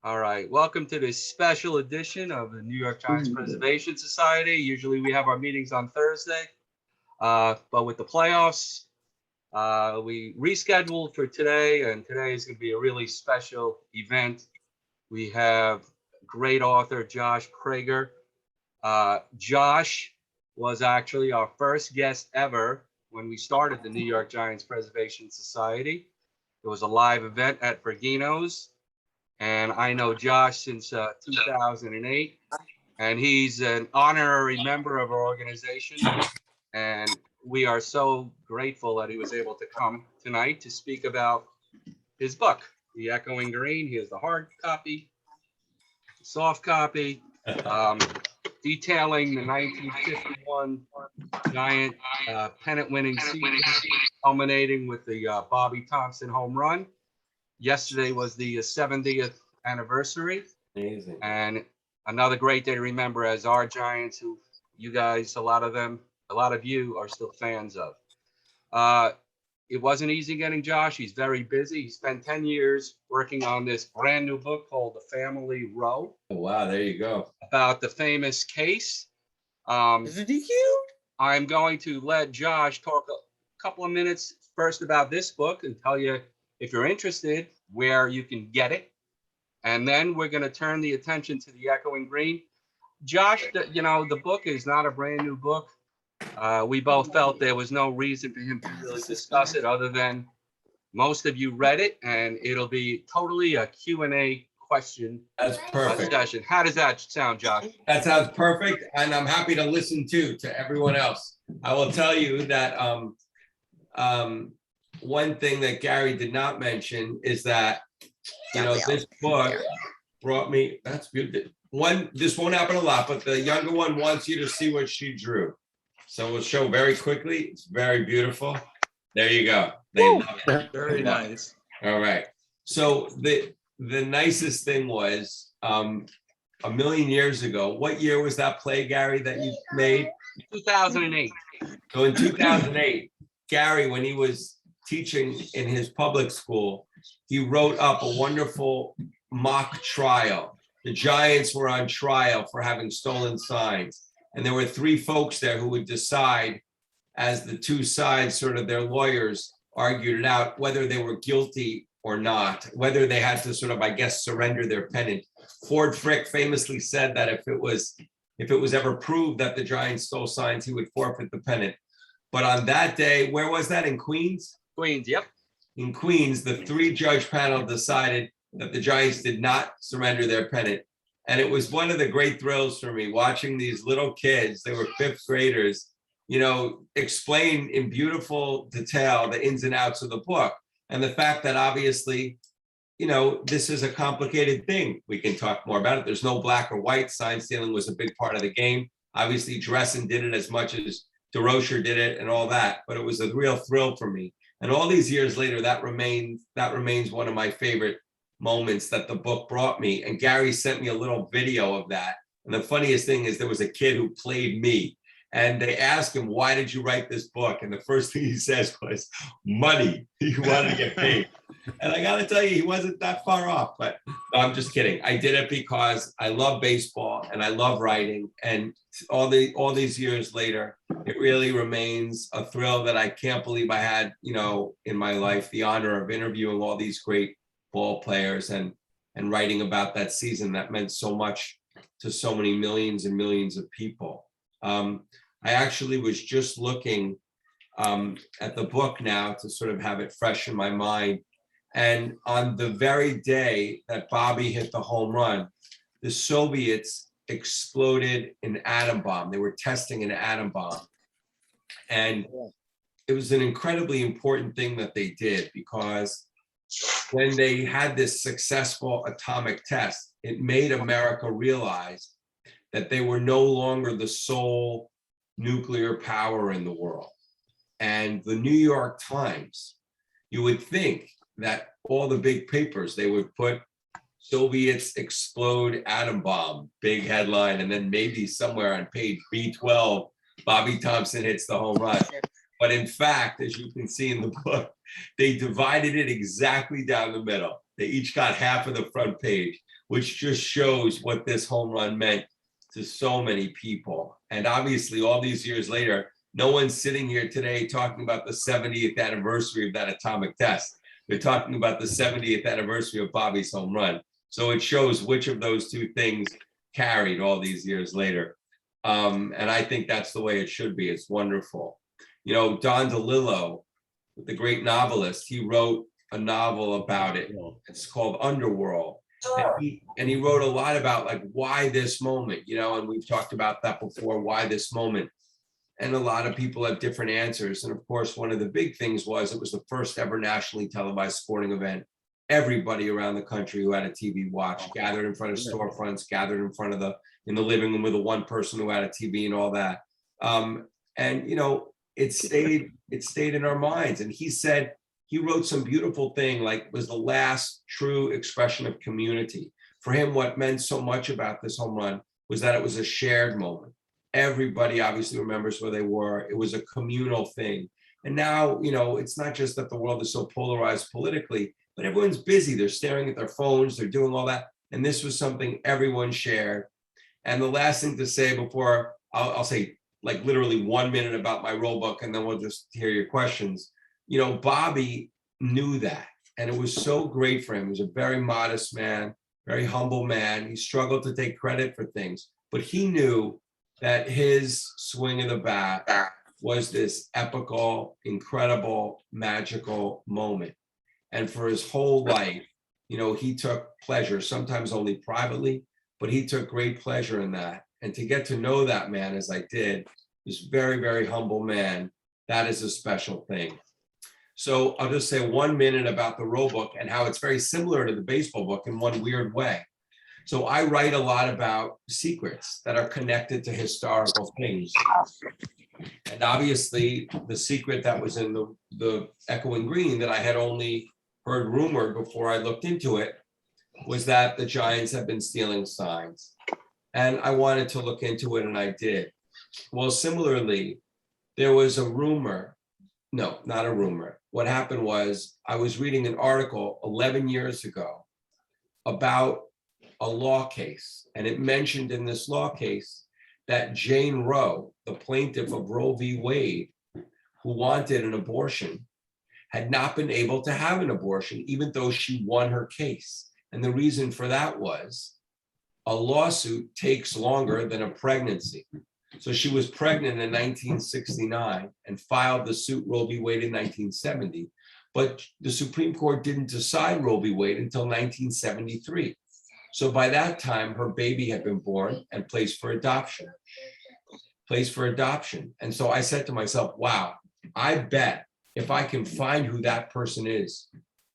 All right, welcome to this special edition of the New York Giants Preservation Society. Usually we have our meetings on Thursday, but with the playoffs, we rescheduled for today, and today is going to be a really special event. We have great author Josh Prager. Josh was actually our first guest ever when we started the New York Giants Preservation Society. It was a live event at Bergino's. And I know Josh since 2008, and he's an honorary member of our organization. And we are so grateful that he was able to come tonight to speak about his book, The Echoing Green. He has the hard copy, soft copy, detailing the 1951 Giant pennant-winning season, culminating with the Bobby Thompson home run. Yesterday was the 70th anniversary. Amazing. And another great day to remember as our Giants, who you guys, a lot of you are still fans of. It wasn't easy getting Josh. He's very busy. He spent 10 years working on this brand new book called The Family Row. Oh, wow, there you go. About the famous case. Isn't he cute? I'm going to let Josh talk a couple of minutes first about this book and tell you, if you're interested, where you can get it. And then we're going to turn the attention to The Echoing Green. Josh, the book is not a brand new book. We both felt there was no reason for him to really discuss it other than most of you read it, and it'll be totally a Q&A question. That's perfect. Discussion. How does that sound, Josh? That sounds perfect, and I'm happy to listen to everyone else. I will tell you that one thing that Gary did not mention is that, this book brought me, that's beautiful. This won't happen a lot, but the younger one wants you to see what she drew. So we'll show very quickly. It's very beautiful. There you go. They love it. Very nice. All right. So the nicest thing was a million years ago. What year was that play, Gary, that you made? 2008. So in 2008, Gary, when he was teaching in his public school, he wrote up a wonderful mock trial. The Giants were on trial for having stolen signs. And there were three folks there who would decide, as the two sides, sort of their lawyers, argued it out, whether they were guilty or not, whether they had to sort of, I guess, surrender their pennant. Ford Frick famously said that if it was ever proved that the Giants stole signs, he would forfeit the pennant. But on that day, where was that? In Queens? Queens, yep. In Queens, the three-judge panel decided that the Giants did not surrender their pennant. And it was one of the great thrills for me watching these little kids, they were fifth graders, explain in beautiful detail the ins and outs of the book. And the fact that obviously, this is a complicated thing. We can talk more about it. There's no black or white. Sign stealing was a big part of the game. Obviously, Dressen did it as much as DeRocher did it and all that, but it was a real thrill for me. And all these years later, that remains one of my favorite moments that the book brought me. And Gary sent me a little video of that. And the funniest thing is there was a kid who played me. And they asked him, why did you write this book? And the first thing he says was, money. He wanted to get paid. And I got to tell you, he wasn't that far off. But no, I'm just kidding. I did it because I love baseball and I love writing. And all these years later, it really remains a thrill that I can't believe I had, in my life, the honor of interviewing all these great ball players and writing about that season that meant so much to so many millions and millions of people. I actually was just looking at the book now to sort of have it fresh in my mind. And on the very day that Bobby hit the home run, the Soviets exploded an atom bomb. They were testing an atom bomb. And it was an incredibly important thing that they did, because when they had this successful atomic test, it made America realize that they were no longer the sole nuclear power in the world. And the New York Times, you would think that all the big papers, they would put Soviets explode atom bomb, big headline, and then maybe somewhere on page B12, Bobby Thompson hits the home run. But in fact, as you can see in the book, they divided it exactly down the middle. They each got half of the front page, which just shows what this home run meant to so many people. And obviously, all these years later, no one's sitting here today talking about the 70th anniversary of that atomic test. They're talking about the 70th anniversary of Bobby's home run. So it shows which of those two things carried all these years later. And I think that's the way it should be. It's wonderful. You know, Don DeLillo, the great novelist, he wrote a novel about it. It's called Underworld. And he wrote a lot about like why this moment, you know, and we've talked about that before, why this moment. And a lot of people have different answers. And of course, one of the big things was it was the first ever nationally televised sporting event. Everybody around the country who had a TV watch gathered in front of storefronts, gathered in front of in the living room with the one person who had a TV and all that. And, you know, it stayed in our minds. And he said, he wrote some beautiful thing, like was the last true expression of community. For him, what meant so much about this home run was that it was a shared moment. Everybody obviously remembers where they were. It was a communal thing. And now, you know, it's not just that the world is so polarized politically, but everyone's busy. They're staring at their phones. They're doing all that. And this was something everyone shared. And the last thing to say before I'll say like literally 1 minute about my rule book, and then we'll just hear your questions. You know, Bobby knew that. And it was so great for him. He was a very modest man, very humble man. He struggled to take credit for things, but he knew that his swing of the bat was this epical, incredible, magical moment. And for his whole life, you know, he took pleasure, sometimes only privately, but he took great pleasure in that. And to get to know that man as I did, this very, very humble man, that is a special thing. So I'll just say 1 minute about the rule book and how it's very similar to the baseball book in one weird way. So I write a lot about secrets that are connected to historical things. And obviously the secret that was in the Echoing Green that I had only heard rumored before I looked into it was that the Giants had been stealing signs. And I wanted to look into it, and I did. Well, similarly, there was a rumor. No, not a rumor. What happened was I was reading an article 11 years ago about a law case, and it mentioned in this law case that Jane Roe, the plaintiff of Roe v. Wade, who wanted an abortion, had not been able to have an abortion, even though she won her case. And the reason for that was a lawsuit takes longer than a pregnancy. So she was pregnant in 1969 and filed the suit Roe v. Wade in 1970. But the Supreme Court didn't decide Roe v. Wade until 1973. So by that time, her baby had been born and placed for adoption. And so I said to myself, wow, I bet if I can find who that person is,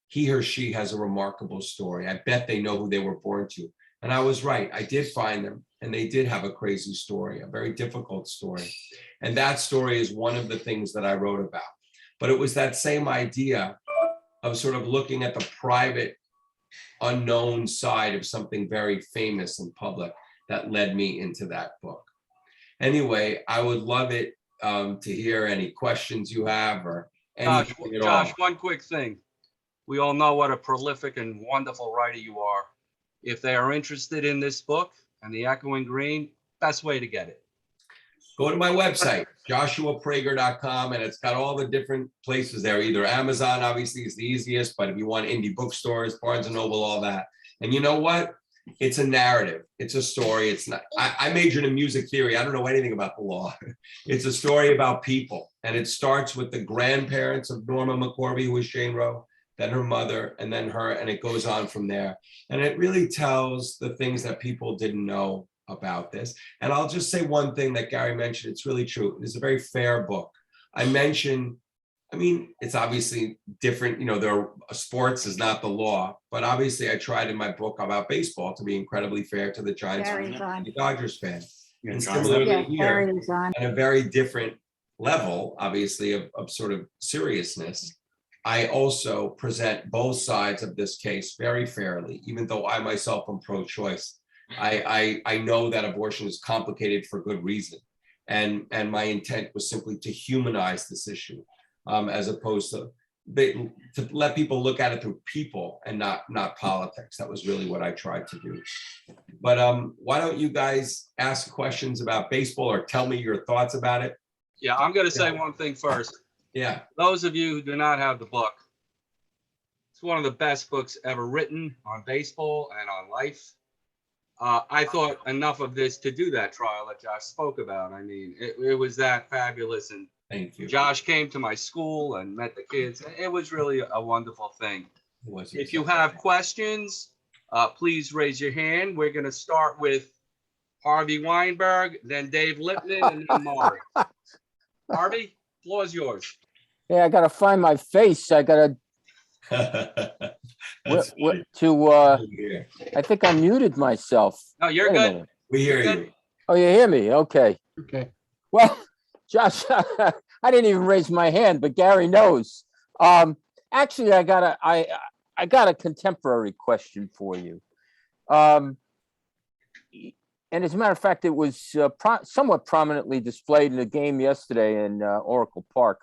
he or she has a remarkable story. I bet they know who they were born to. And I was right. I did find them, and they did have a crazy story, a very difficult story. And that story is one of the things that I wrote about. But it was that same idea of sort of looking at the private, unknown side of something very famous and public that led me into that book. Anyway, I would love it to hear any questions you have or anything at all. Josh, one quick thing. We all know what a prolific and wonderful writer you are. If they are interested in this book and the Echoing Green, best way to get it. Go to my website, joshuaprager.com, and it's got all the different places there. Either Amazon, obviously, is the easiest, but if you want indie bookstores, Barnes & Noble, all that. And you know what? It's a narrative. It's a story. It's not. I majored in music theory. I don't know anything about the law. It's a story about people, and it starts with the grandparents of Norma McCorvey, who was Jane Roe, then her mother, and then her, and it goes on from there. And it really tells the things that people didn't know about this. And I'll just say one thing that Gary mentioned. It's really true. It's a very fair book. I mentioned, I mean, it's obviously different. You know, sports is not the law, but obviously I tried in my book about baseball to be incredibly fair to the Giants and the Dodgers fan. And similarly here, on a very different level, obviously, of sort of seriousness, I also present both sides of this case very fairly, even though I myself am pro-choice. I know that abortion is complicated for good reason. And my intent was simply to humanize this issue, as opposed to to let people look at it through people and not politics. That was really what I tried to do. But why don't you guys ask questions about baseball or tell me your thoughts about it? Yeah, I'm going to say one thing first. Yeah. Those of you who do not have the book, it's one of the best books ever written on baseball and on life. I thought enough of this to do that trial that Josh spoke about. I mean, it was that fabulous. And Thank you. Josh came to my school and met the kids. It was really a wonderful thing. If If you have questions, please raise your hand. We're going to start with Harvey Weinberg, then Dave Lipman, and then Maury. Harvey, floor's yours. Yeah, I gotta find my face. I gotta I think I muted myself. No, you're Wait a good. minute. We hear Good. you. Oh, you hear me? Okay. Okay. Well, Josh, I didn't even raise my hand, but Gary knows. Actually, I got a contemporary question for you. And as a matter of fact, it was somewhat prominently displayed in a game yesterday in Oracle Park.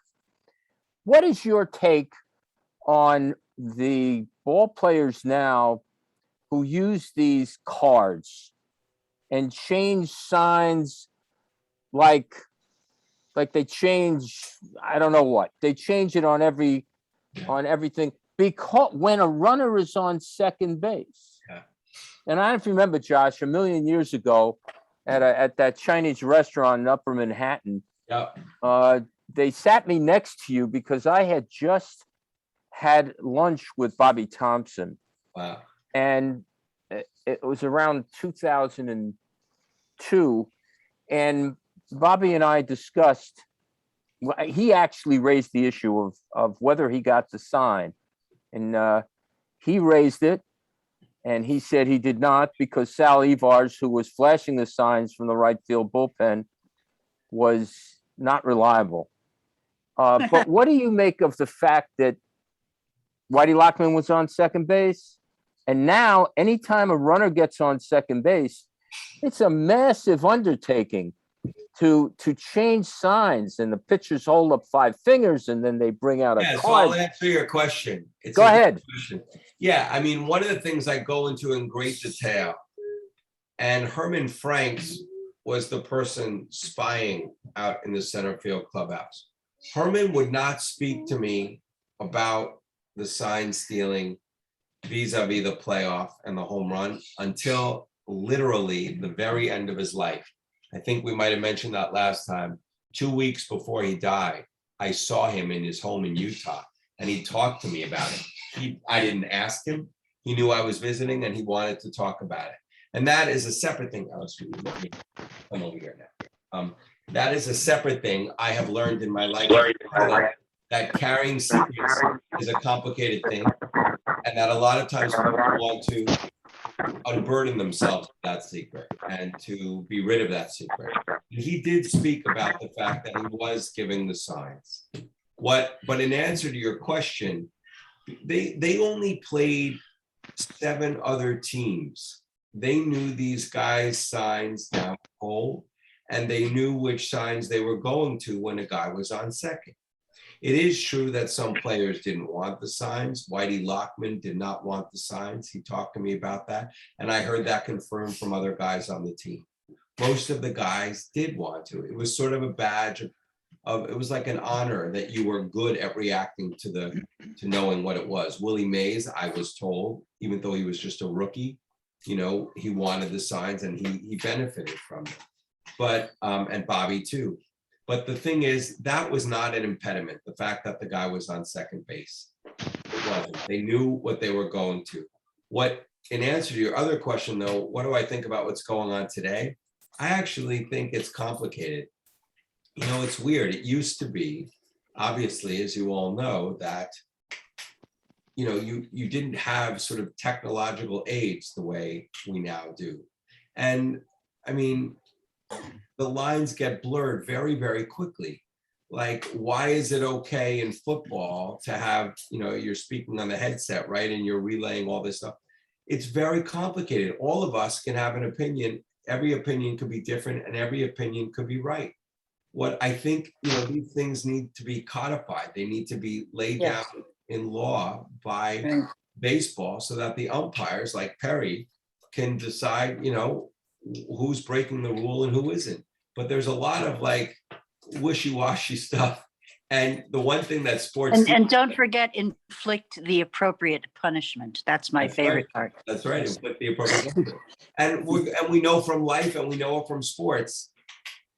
What is your take on the ball players now who use these cards and change signs like they change, I don't know what, they change it on everything, because when a runner is on second base. Yeah. And I don't know if you remember, Josh, a million years ago at that Chinese restaurant in Upper Manhattan, Yep. they sat me next to you because I had just had lunch with Bobby Thompson. Wow. And it was around 2002. And Bobby and I discussed, he actually raised the issue of whether he got the sign. And he raised it. And he said he did not because Sal Evars, who was flashing the signs from the right field bullpen, was not reliable. But what do you make of the fact that Whitey Lockman was on second base? And now anytime a runner gets on second base, it's a massive undertaking to change signs, and the pitchers hold up five fingers and then they bring out a Yeah, so card. I'll answer your question. It's Go a good ahead. question. Yeah, I mean, one of the things I go into in great detail, and Herman Franks was the person spying out in the center field clubhouse. Herman would not speak to me about the sign stealing vis-a-vis the playoff and the home run until literally the very end of his life. I think we might have mentioned that last time. 2 weeks before he died, I saw him in his home in Utah, and he talked to me about it. I didn't ask him. He knew I was visiting, and he wanted to talk about it. And that is a separate thing. Oh, excuse me. I'm over here now. That is a separate thing I have learned in my life, that carrying secrets is a complicated thing, and that a lot of times people want to unburden themselves of that secret and to be rid of that secret. And he did speak about the fact that he was giving the signs. But in answer to your question, they only played 7 other teams. They knew these guys' signs down the hole, and they knew which signs they were going to when a guy was on second. It is true that some players didn't want the signs. Whitey Lockman did not want the signs. He talked to me about that, and I heard that confirmed from other guys on the team. Most of the guys did want to. It was sort of a badge of it was like an honor that you were good at reacting to knowing what it was. Willie Mays, I was told, even though he was just a rookie, he wanted the signs and he benefited from it. But and Bobby too. But the thing is, that was not an impediment. The fact that the guy was on second base, it wasn't. They knew what they were going to. In answer to your other question, though, what do I think about what's going on today? I actually think it's complicated. It's weird. It used to be, obviously, as you all know, that you didn't have sort of technological aids the way we now do. And I mean, the lines get blurred very, very quickly. Like, why is it okay in football to have, you're speaking on the headset, right? And you're relaying all this stuff. It's very complicated. All of us can have an opinion. Every opinion could be different and every opinion could be right. what I think, these things need to be codified. They need to be laid Yes. down in law by Right. baseball so that the umpires like Perry can decide, who's breaking the rule and who isn't. But there's a lot of like wishy-washy stuff. And the one thing that sports And don't forget, inflict the appropriate punishment. That's my That's favorite right. part. That's right. Inflict the appropriate. And we know from life and we know from sports,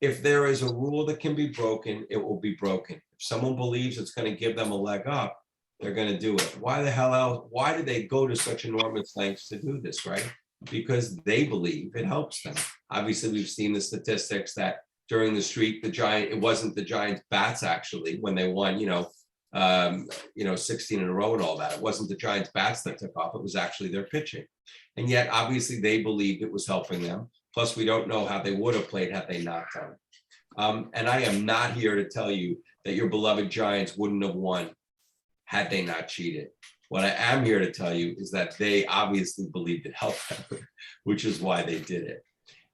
if there is a rule that can be broken, it will be broken. If someone believes it's going to give them a leg up, they're going to do it. Why the hell else? Why did they go to such enormous lengths to do this, right? Because they believe it helps them. Obviously, we've seen the statistics that during the streak, it wasn't the Giants bats actually when they won, 16 in a row and all that. It wasn't the Giants bats that took off. It was actually their pitching. And yet, obviously, they believed it was helping them. Plus, we don't know how they would have played had they not done it. And I am not here to tell you that your beloved Giants wouldn't have won had they not cheated. What I am here to tell you is that they obviously believed it helped them, which is why they did it.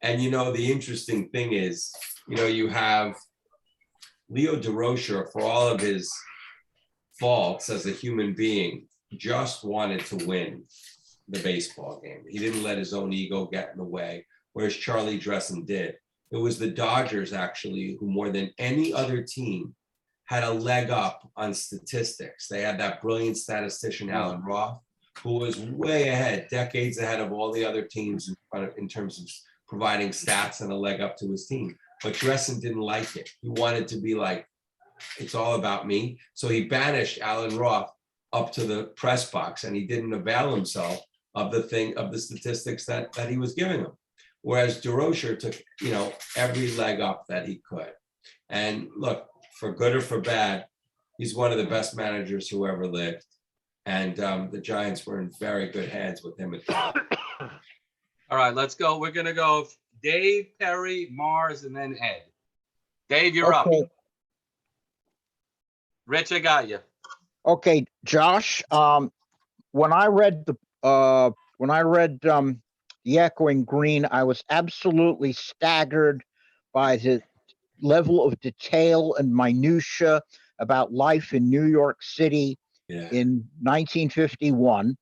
And, the interesting thing is, you have Leo DeRocher, for all of his faults as a human being, just wanted to win the baseball game. He didn't let his own ego get in the way, whereas Charlie Dressen did. It was the Dodgers, actually, who more than any other team had a leg up on statistics. They had that brilliant statistician, Alan Roth, who was way ahead, decades ahead of all the other teams in terms of providing stats and a leg up to his team. But Dressen didn't like it. He wanted to be like, it's all about me. So he banished Alan Roth up to the press box, and he didn't avail himself of the statistics that he was giving him. Whereas DeRocher took, every leg up that he could. And look, for good or for bad, he's one of the best managers who ever lived. And the Giants were in very good hands with him at the time. All right, let's go. We're gonna go Dave, Perry, Mars, and then Ed. Dave, you're up. Rich, I got you. Okay, Josh. When I read the Echoing Green, I was absolutely staggered by the level of detail and minutia about life in New York City in 1951.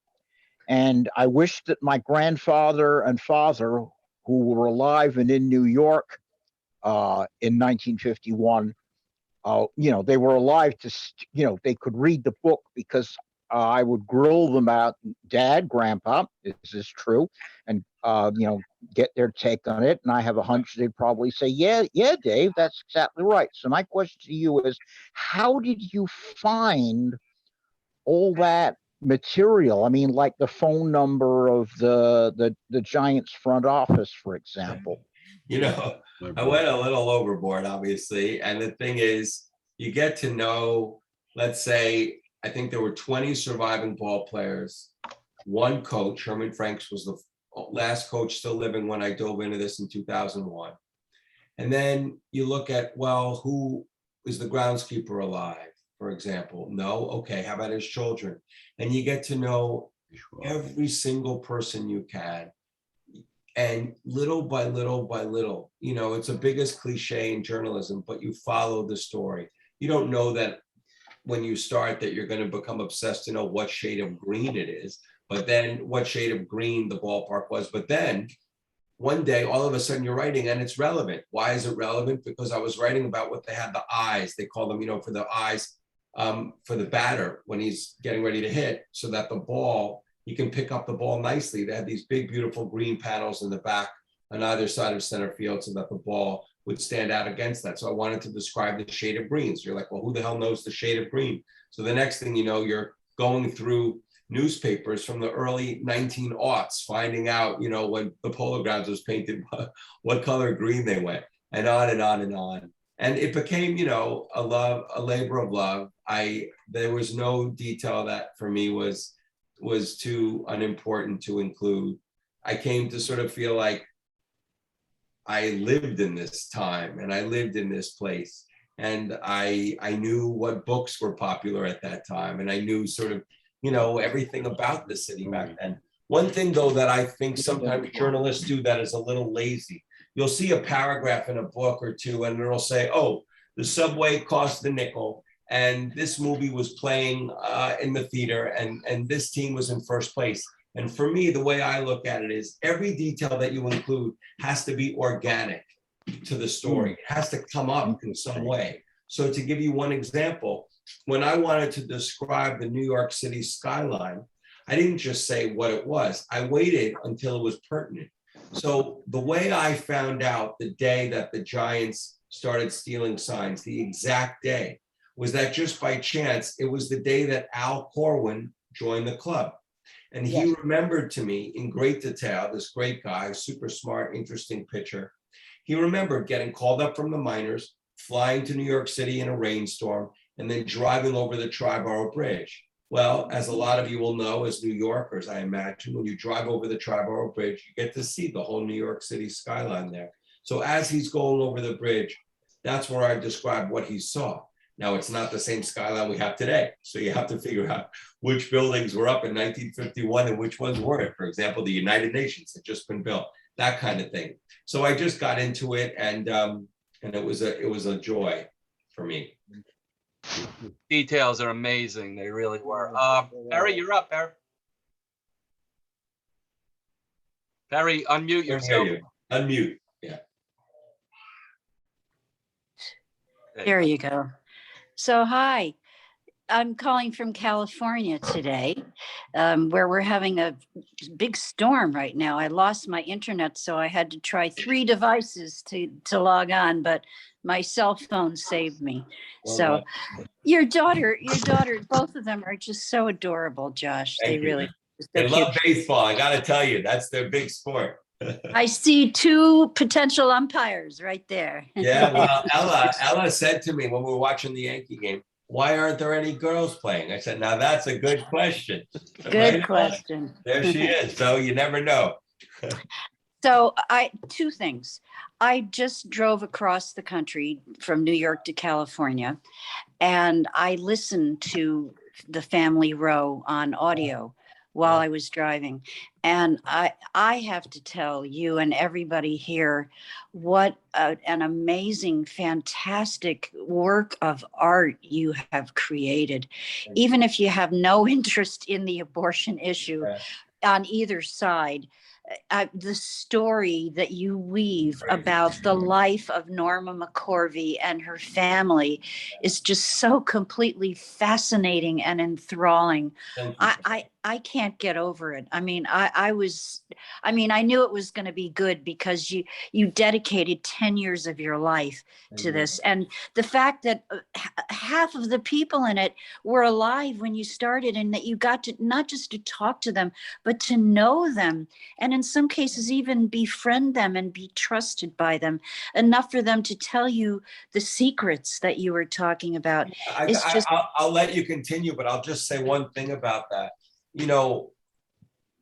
And I wish that my grandfather and father, who were alive and in New York in 1951, they were alive to, they could read the book, because I would grill them about, Dad, Grandpa, is this true? And, get their take on it. And I have a hunch they'd probably say, yeah, Dave, that's exactly right. So my question to you is, how did you find all that material? I mean, like the phone number of the Giants front office, for example. I went a little overboard, obviously. And the thing is, you get to know, let's say, I think there were 20 surviving ball players, one coach. Herman Franks was the last coach still living when I dove into this in 2001. And then you look at, well, who is the groundskeeper alive, for example? No. Okay, how about his children? And you get to know every single person you can. And little by little by little, it's a biggest cliche in journalism, but you follow the story. You don't know that when you start that you're going to become obsessed to know what shade of green it is, but then what shade of green the ballpark was. But then one day, all of a sudden you're writing and it's relevant. Why is it relevant? Because I was writing about what they had, the eyes, they call them, for the eyes, for the batter when he's getting ready to hit, so that the ball, he can pick up the ball nicely. They had these big, beautiful green panels in the back on either side of center field so that the ball would stand out against that. So I wanted to describe the shade of green. So you're like, well, who the hell knows the shade of green? So the next thing you know, you're going through newspapers from the early 1900s, finding out, when the Polo Grounds was painted, what color green they went, and on and on and on. And it became, a labor of love. There was no detail that for me was too unimportant to include. I came to sort of feel like I lived in this time and I lived in this place, and I knew what books were popular at that time, and I knew sort of, everything about the city back then. One thing though that I think sometimes journalists do that is a little lazy you'll see a paragraph in a book or two, and it'll say, oh, the subway cost a nickel, and this movie was playing in the theater, and this team was in first place. And for me, the way I look at it is every detail that you include has to be organic to the story. It has to come up in some way. So to give you one example, when I wanted to describe the New York City skyline, I didn't just say what it was. I waited until it was pertinent. So the way I found out the day that the Giants started stealing signs, the exact day, was that just by chance, it was the day that Al Corwin joined the club. And he remembered to me in great detail, this great guy, super smart, interesting pitcher. He remembered getting called up from the minors, flying to New York City in a rainstorm, and then driving over the Triborough Bridge. Well, as a lot of you will know, as New Yorkers, I imagine, when you drive over the Triborough Bridge, you get to see the whole New York City skyline there. So as he's going over the bridge, that's where I describe what he saw. Now, it's not the same skyline we have today. So you have to figure out which buildings were up in 1951 and which ones weren't. For example, the United Nations had just been built, that kind of thing. So I just got into it, and it was a joy for me. Details are amazing. They really were. Barry, you're up, Barry. Barry, unmute yourself. Unmute. Yeah. There you go. So, hi, I'm calling from California today, where we're having a big storm right now. I lost my internet, so I had to try 3 devices to log on, but my cell phone saved me. So your daughter, both of them are just so adorable, Josh. Thank you. Really, They love baseball. I got to tell you, that's their big sport. I see 2 potential umpires right there. Yeah, well, Ella said to me when we were watching the Yankee game, why aren't there any girls playing? I said, now that's a good question. Good question. There she is. So you never know. So 2 things. I just drove across the country from New York to California, and I listened to the Family Row on audio while I was driving. And I have to tell you and everybody here what an amazing, fantastic work of art you have created. Even if you have no interest in the abortion issue on either side, the story that you weave about the life of Norma McCorvey and her family is just so completely fascinating and enthralling. I can't get over it. I mean, I knew it was going to be good because you dedicated 10 years of your life to this. And the fact that half of the people in it were alive when you started, and that you got to not just to talk to them, but to know them. And in some cases, even befriend them and be trusted by them enough for them to tell you the secrets that you were talking about. I'll let you continue, but I'll just say one thing about that. You know,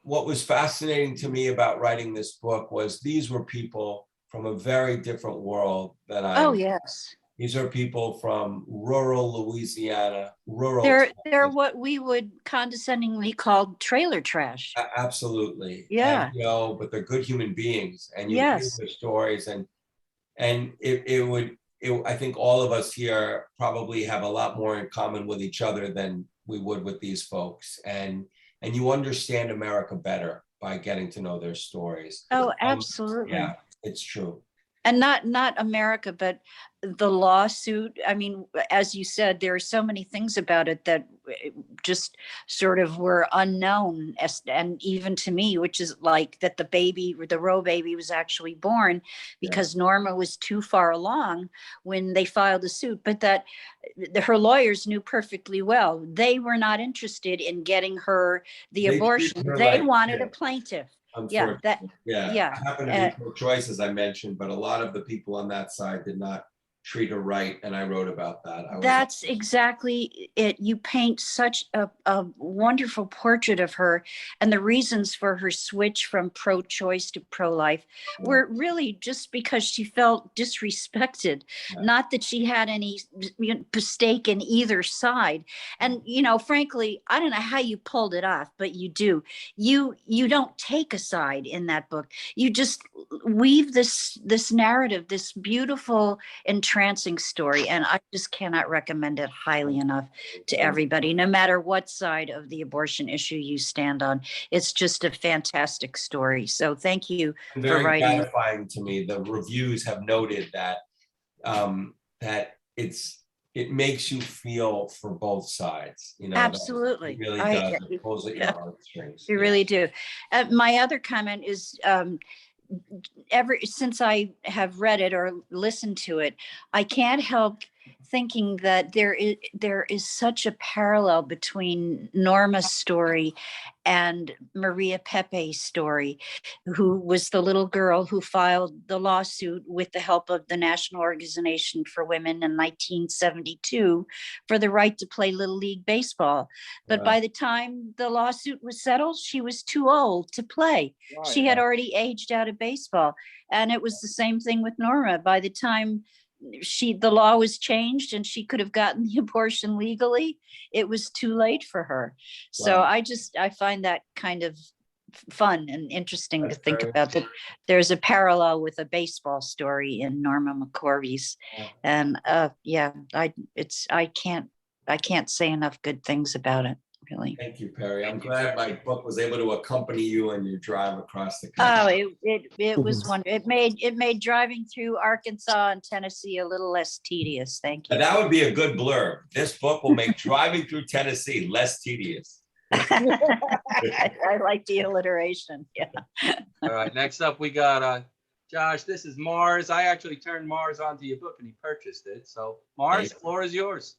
what was fascinating to me about writing this book was these were people from a very different world than I. Oh, yes. These are people from rural Louisiana, They're what we would condescendingly call trailer trash. Absolutely. Yeah. And, but they're good human beings, and you hear their stories, and I think all of us here probably have a lot more in common with each other than we would with these folks, and you understand America better by getting to know their stories. Oh, absolutely. Yeah, it's true. And not America, but the lawsuit. I mean, as you said, there are so many things about it that just sort of were unknown, and even to me, which is like that the Roe baby was actually born because Norma was too far along when they filed the suit, but that her lawyers knew perfectly well they were not interested in getting her the abortion. They wanted a plaintiff. Yeah. I happen to be pro-choice, as I mentioned, but a lot of the people on that side did not treat her right, and I wrote about that. That's exactly it. You paint such a wonderful portrait of her, and the reasons for her switch from pro-choice to pro-life were really just because she felt disrespected, not that she had any stake in either side. And frankly, I don't know how you pulled it off, but you do. You don't take a side in that book. You just weave this narrative, this beautiful, entrancing story, and I just cannot recommend it highly enough to everybody, no matter what side of the abortion issue you stand on. It's just a fantastic story. So thank you for very writing. gratifying to me. The reviews have noted that that it makes you feel for both sides. Absolutely. It really does. It pulls at your heartstrings. You really do. My other comment is, ever since I have read it or listened to it, I can't help thinking that there is such a parallel between Norma's story and Maria Pepe's story, who was the little girl who filed the lawsuit with the help of the National Organization for Women in 1972 for the right to play Little League Baseball. But by the time the lawsuit was settled, she was too old to play. She had already aged out of baseball. And it was the same thing with Norma. By the time the law was changed and she could have gotten the abortion legally, it was too late for her. So I find that kind of fun and interesting to think about, that there's a parallel with a baseball story in Norma McCorvey's. And I can't say enough good things about it, really. Thank you, Perry. I'm glad my book was able to accompany you on your drive across the country. Oh, it was wonderful. It made driving through Arkansas and Tennessee a little less tedious. Thank you. But that would be a good blurb. This book will make driving through Tennessee less tedious. I like the alliteration. Yeah. All right. Next up, we got Josh. This is Mars. I actually turned Mars onto your book, and he purchased it. So, Mars, the floor is yours.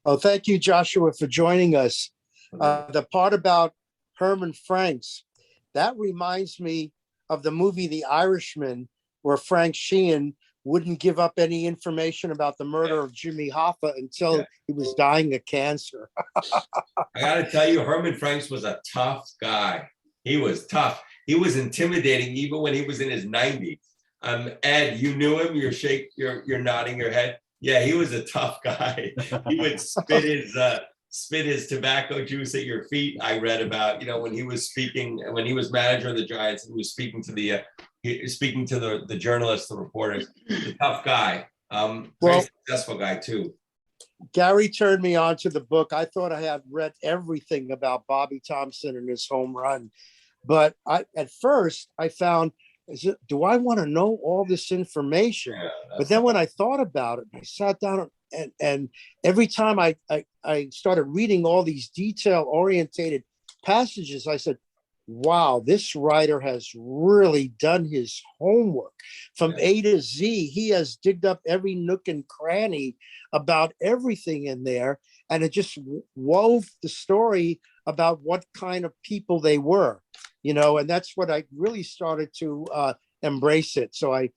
Oh, thank you, Joshua, for joining us. The part about Herman Franks, that reminds me of the movie The Irishman, where Frank Sheehan wouldn't give up any information about the murder of Jimmy Hoffa until he was dying of cancer. I got to tell you, Herman Franks was a tough guy. He was tough. He was intimidating even when he was in his 90s. Ed, you knew him. You're nodding your head. Yeah, he was a tough guy. He would spit his tobacco juice at your feet. I read about, when he was speaking, when he was manager of the Giants, he was speaking to the journalists, the reporters. A tough guy. Very successful guy too. Gary turned me on to the book. I thought I had read everything about Bobby Thompson and his home run, but at first I found, do I want to know all this information? Yeah, but then when I thought about it, I sat down and every time I started reading all these detail-orientated passages, I said, wow, this writer has really done his homework from A to Z. He has digged up every nook and cranny about everything in there, and it just wove the story about what kind of people they were. And that's what I really started to embrace it. So I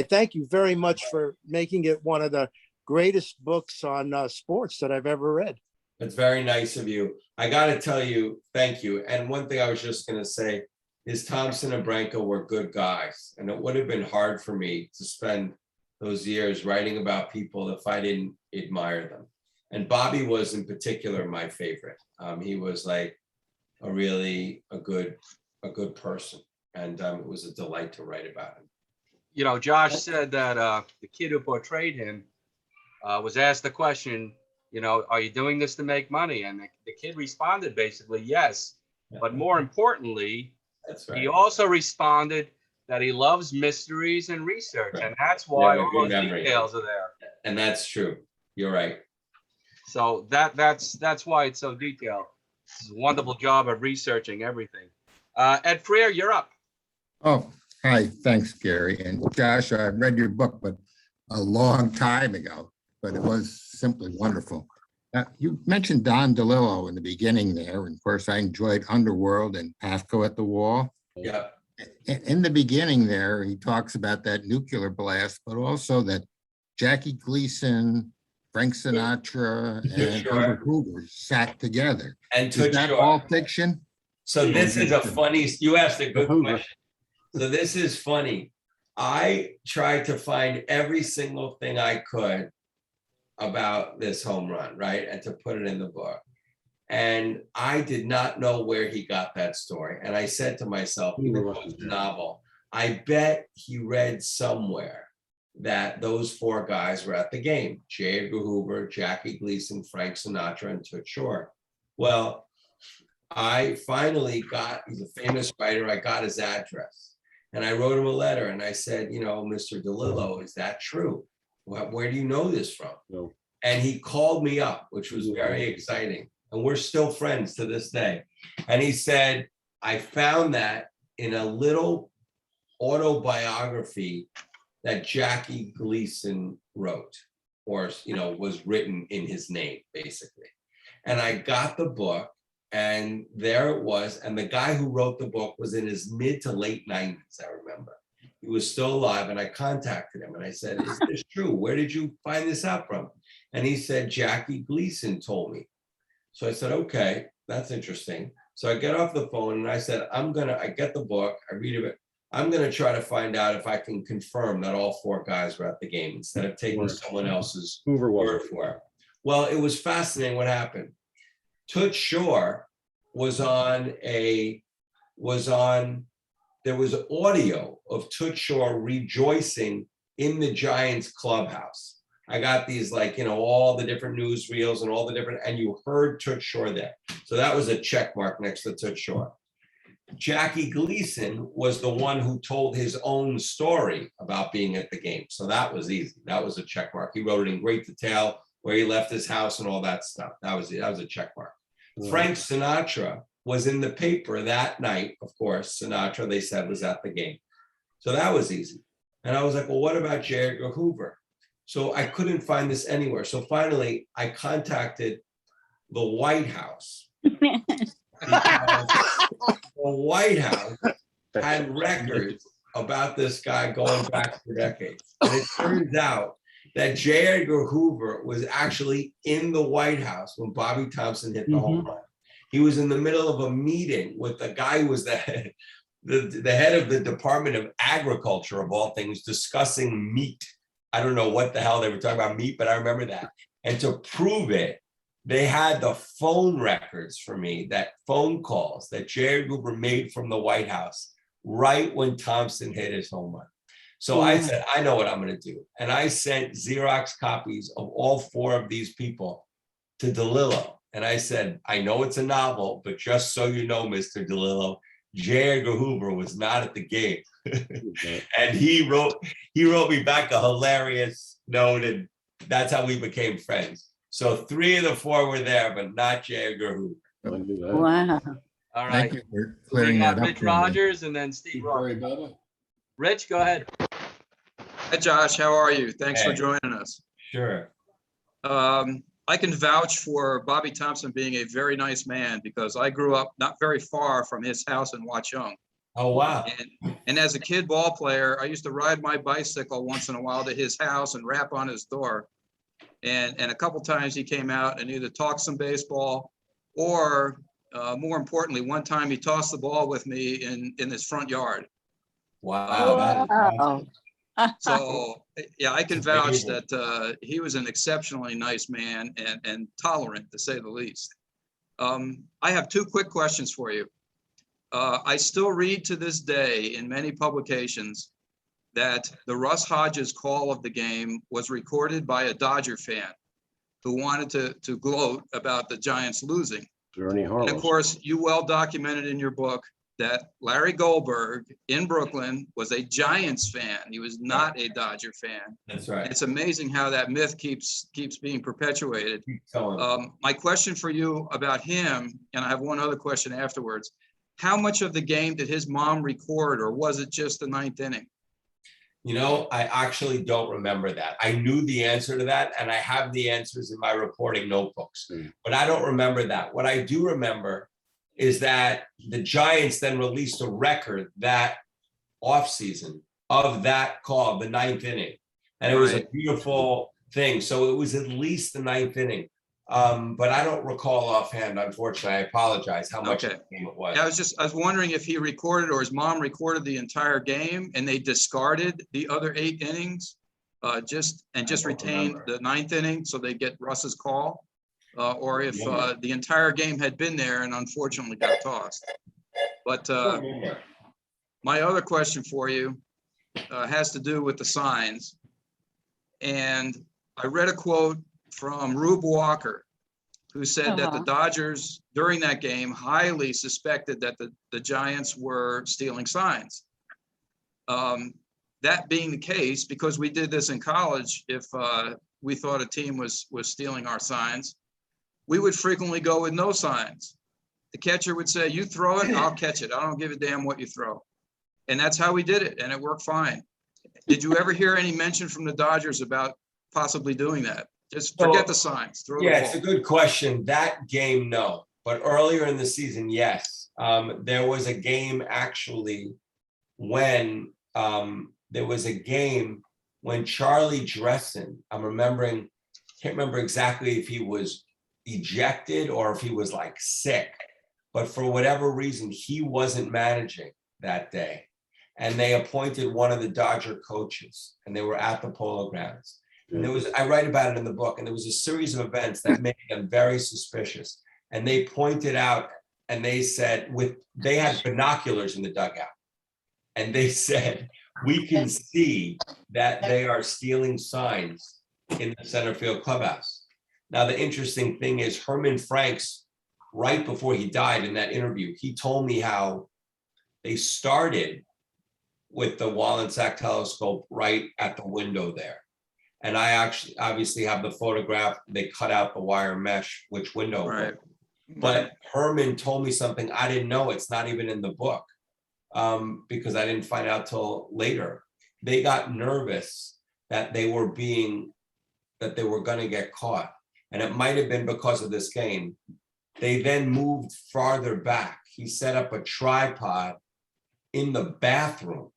thank you very much for making it one of the greatest books on sports that I've ever read. It's very nice of you. I got to tell you, thank you. And one thing I was just going to say is Thompson and Branco were good guys. And it would have been hard for me to spend those years writing about people if I didn't admire them. And Bobby was in particular my favorite. He was like a good person, and it was a delight to write about him. Josh said that the kid who portrayed him was asked the question, are you doing this to make money? And the kid responded basically yes, but more importantly, that's right. He also responded that he loves mysteries and research, and that's why all those details are there. And that's true. You're right. So that's why it's so detailed. It's a wonderful job of researching everything. Ed Freer, you're up. Oh, hi. Thanks, Gary. And Josh, I read your book, but a long time ago, but it was simply wonderful. You mentioned Don DeLillo in the beginning there. And of course, I enjoyed Underworld and Pasco at the Wall. Yeah. In the beginning there, he talks about that nuclear blast, but also that Jackie Gleason, Frank Sinatra, and Sure. Herbert Hoover sat together. And Is Toots that Short. all fiction? So this is a funny, you asked a good Hoover. question. So this is funny. I tried to find every single thing I could about this home run, right? And to put it in the book. And I did not know where he got that story. And I said to myself, he wrote the novel. I bet he read somewhere that those four guys were at the game. J. Edgar Hoover, Jackie Gleason, Frank Sinatra, and Toots Short. Well, I finally got, he's a famous writer, I got his address. And I wrote him a letter and I said, you know, Mr. DeLillo, is that true? Where do you know this from? No. And he called me up, which was very exciting. And we're still friends to this day. And he said, I found that in a little autobiography that Jackie Gleason wrote, or, you know, was written in his name, basically. And I got the book. And there it was. And the guy who wrote the book was in his mid to late 90s, I remember. He was still alive. And I contacted him and I said, is this true? Where did you find this out from? And he said, Jackie Gleason told me. So I said, okay, that's interesting. So I get off the phone and I said, I get the book, I read it. I'm going to try to find out if I can confirm that all four guys were at the game instead of taking someone else's Hoover word was. for it. Well, it was fascinating what happened. Toots Short was on, there was audio of Toots Short rejoicing in the Giants clubhouse. I got these, like, you know, all the different newsreels and all the different, and you heard Toots Short there. So that was a check mark next to Toots Short. Jackie Gleason was the one who told his own story about being at the game. So that was easy. That was a check mark. He wrote it in great detail, where he left his house and all that stuff. That was a check mark. Frank Sinatra was in the paper that night, of course. Sinatra, they said, was at the game. So that was easy. And I was like, well, what about J. Edgar Hoover? So I couldn't find this anywhere. So finally, I contacted the White House. The White House had records about this guy going back for decades. And it turns out that J. Edgar Hoover was actually in the White House when Bobby Thompson hit the home run. He was in the middle of a meeting with the guy who was the head of the Department of Agriculture, of all things, discussing meat. I don't know what the hell they were talking about meat, but I remember that. And to prove it, they had the phone records for me, that phone calls that J. Edgar Hoover made from the White House right when Thompson hit his home run. So I said, I know what I'm going to do. And I sent Xerox copies of all four of these people to DeLillo. And I said, I know it's a novel, but just so you know, Mr. DeLillo, J. Edgar Hoover was not at the game. And he wrote me back a hilarious note, and that's how we became friends. So 3 of the 4 were there, but not J. Edgar Hoover. Wow. All right. Thank you for We clearing got that up. Rich for me. Rogers and then Steve Roth. Rich, go ahead. Hi, Josh. How are you? Thanks for Hey. joining us. Sure. I can vouch for Bobby Thompson being a very nice man because I grew up not very far from his house in Watchung. Oh, wow. And as a kid ball player, I used to ride my bicycle once in a while to his house and rap on his door. And a couple times he came out and either talked some baseball or more importantly, one time he tossed the ball with me in his front yard. Wow. That is awesome. So, yeah, I can vouch that he was an exceptionally nice man and tolerant, to say the least. I have 2 quick questions for you. I still read to this day in many publications that the Russ Hodges call of the game was recorded by a Dodger fan who wanted to gloat about the Giants losing. Ernie And Harlow. of course, you well documented in your book that Larry Goldberg in Brooklyn was a Giants fan. He was not a Dodger fan. That's right. It's amazing how that myth keeps being perpetuated. Keep going. My question for you about him, and I have one other question afterwards. How much of the game did his mom record, or was it just the 9th inning? You know, I actually don't remember that. I knew the answer to that, and I have the answers in my reporting notebooks, but I don't remember that. What I do remember is that the Giants then released a record that offseason of that call, the 9th inning. And it was a Right. beautiful thing. So it was at least the ninth inning. But I don't recall offhand, unfortunately. I apologize how much of Okay. the game it was. Yeah, I was wondering if he recorded or his mom recorded the entire game and they discarded the other 8 innings, just don't retained remember. the 9th inning so they get Russ's call, or if remember. the entire game had been there and unfortunately got tossed. But my other question for you has to do with the signs. And I read a quote from Rube Walker, who said that the Dodgers during that game highly suspected that the Giants were stealing signs. That being the case, because we did this in college, if we thought a team was stealing our signs, we would frequently go with no signs. The catcher would say, "You throw it, I'll catch it. I don't give a damn what you throw." And that's how we did it, and it worked fine. Did you ever hear any mention from the Dodgers about possibly doing that? Just forget the signs, throw the Yeah, it's a ball. good question. That game, no. But earlier in the season, yes. There was a game actually when there was a game when Charlie Dressen, I'm remembering, can't remember exactly if he was ejected or if he was like sick, but for whatever reason, he wasn't managing that day. And they appointed one of the Dodger coaches and they were at the Polo Grounds. And there was, I write about it in the book, and there was a series of events that made them very suspicious. And they pointed out, and they said, they had binoculars in the dugout. And they said, we can see that they are stealing signs in the center field clubhouse. Now, the interesting thing is Herman Franks, right before he died in that interview, he told me how they started with the Wallensack telescope right at the window there. And I actually obviously have the photograph. They cut out the wire mesh, which window. Right. But Herman told me something I didn't know. It's not even in the book because I didn't find out till later. They got nervous that they were going to get caught. And it might have been because of this game. They then moved farther back. He set up a tripod in the bathroom,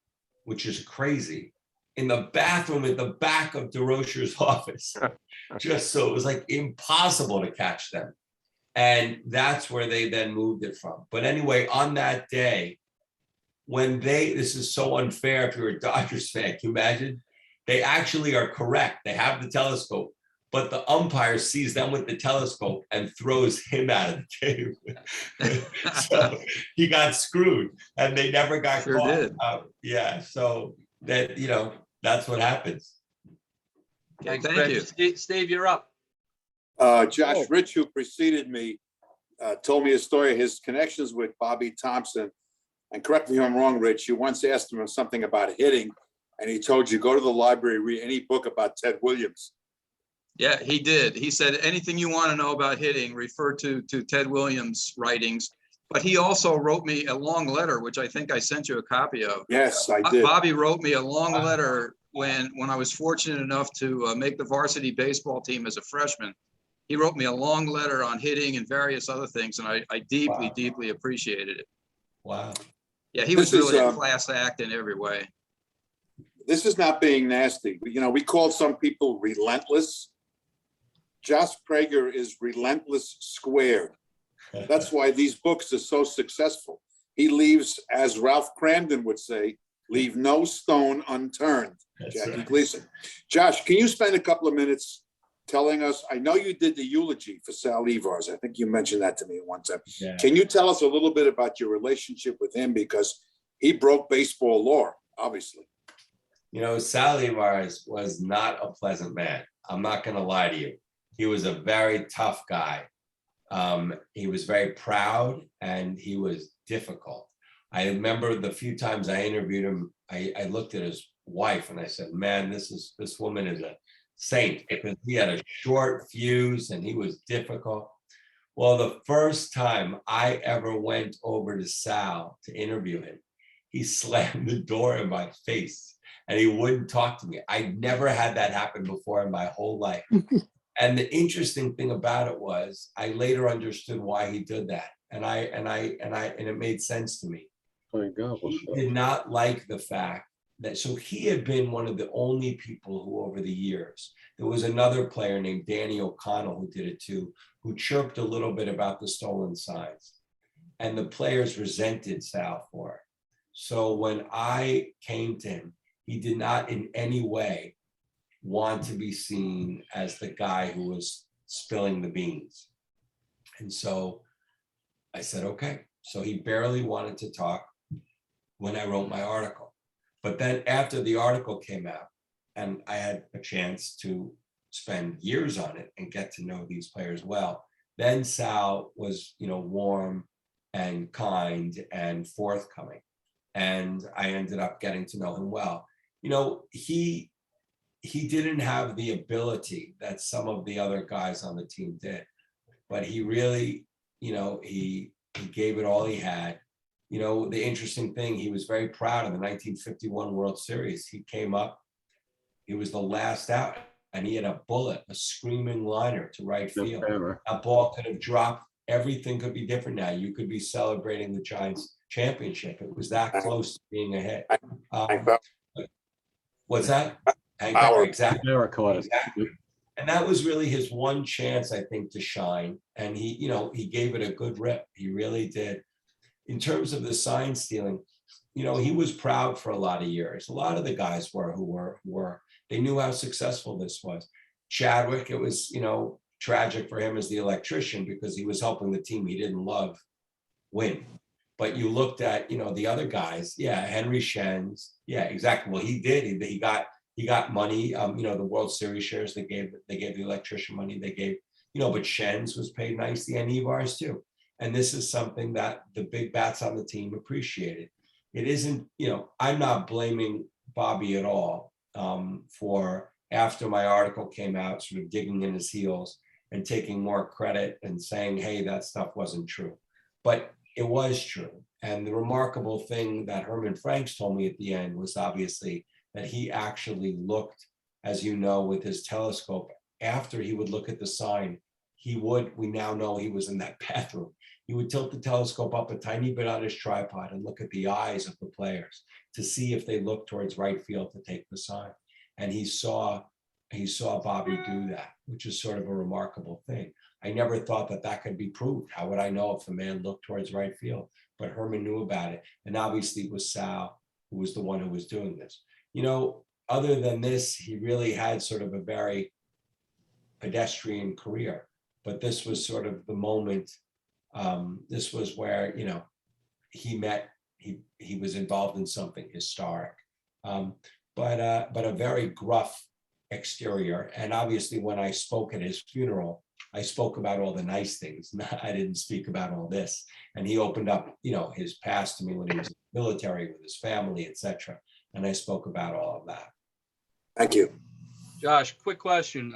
which is crazy. In the bathroom at the back of DeRocher's office, just so it was like impossible to catch them. And that's where they then moved it from. But anyway, on that day, when this is so unfair if you're a Dodgers fan, can you imagine? They actually are correct. They have the telescope, but the umpire sees them with the telescope and throws him out of the game. So he got screwed and they never got Sure caught. did. Yeah, so that, that's what happens. Okay, Thanks, thank Rich. you. Steve, you're up. Josh Rich, who preceded me, told me a story of his connections with Bobby Thompson. And correct me if I'm wrong, Rich, you once asked him something about hitting, and he told you, go to the library, read any book about Ted Williams. Yeah, he did. He said, anything you want to know about hitting, refer to Ted Williams' writings. But he also wrote me a long letter, which I think I sent you a copy of. Yes, I did. Bobby wrote me a long letter when I was fortunate enough to make the varsity baseball team as a freshman. He wrote me a long letter on hitting and various other things, and I deeply, deeply appreciated it. Wow. Yeah, he was This is, really a class act in every way. This is not being nasty. We call some people relentless. Josh Prager is relentless squared. That's why these books are so successful. He leaves, as Ralph Cramden would say, leave no stone unturned. That's Jackie right. Gleason. Josh, can you spend a couple of minutes telling us, I know you did the eulogy for Sal Evars. I think you mentioned that to me at one time. Yeah. Can you tell us a little bit about your relationship with him? Because he broke baseball law, obviously. Sal Evars was not a pleasant man. I'm not going to lie to you. He was a very tough guy. He was very proud and he was difficult. I remember the few times I interviewed him, I looked at his wife and I said, man, this woman is a saint, because he had a short fuse and he was difficult. Well, the first time I ever went over to Sal to interview him, he slammed the door in my face and he wouldn't talk to me. I never had that happen before in my whole life. And the interesting thing about it was I later understood why he did that. And it made sense to me. He did not like the fact so he had been one of the only people who over the years, there was another player named Danny O'Connell who did it too, who chirped a little bit about the stolen signs. And the players resented Sal for it. So when I came to him, he did not in any way want to be seen as the guy who was spilling the beans. And so I said, okay. So he barely wanted to talk when I wrote my article. But then after the article came out and I had a chance to spend years on it and get to know these players well, then Sal was, warm and kind and forthcoming. And I ended up getting to know him well. He didn't have the ability that some of the other guys on the team did, but he really, he gave it all he had. The interesting thing, he was very proud of the 1951 World Series. He came up, he was the last out, and he had a bullet, a screaming liner to right field. That ball could have dropped. Everything could be different now. You could be celebrating the Giants championship. It was that close to being a hit. What's that? Exactly. Exactly. And that was really his one chance, I think, to shine. And he gave it a good rip. He really did. In terms of the sign stealing, he was proud for a lot of years. A lot of the guys were, they knew how successful this was. Chadwick, it was, tragic for him as the electrician because he was helping the team he didn't love win. But you looked at, the other guys, Henry Shens, exactly. Well, he did. He got money. The World Series shares, they gave the electrician money. They gave, but Shens was paid nicely, and Evars too. And this is something that the big bats on the team appreciated. It isn't, I'm not blaming Bobby at all for, after my article came out, sort of digging in his heels and taking more credit and saying, hey, that stuff wasn't true. But it was true. And the remarkable thing that Herman Franks told me at the end was obviously that he actually looked, as you know, with his telescope. After he would look at the sign, we now know he was in that bathroom. He would tilt the telescope up a tiny bit on his tripod and look at the eyes of the players to see if they looked towards right field to take the sign. And he saw Bobby do that, which is sort of a remarkable thing. I never thought that could be proved. How would I know if the man looked towards right field? But Herman knew about it. And obviously it was Sal who was the one who was doing this. Other than this, he really had sort of a very pedestrian career. But this was sort of the moment. This was where, he was involved in something historic, but a very gruff exterior. And obviously when I spoke at his funeral, I spoke about all the nice things. I didn't speak about all this. And he opened up, his past to me when he was in the military with his family, etc. And I spoke about all of that. Thank you. Josh, quick question.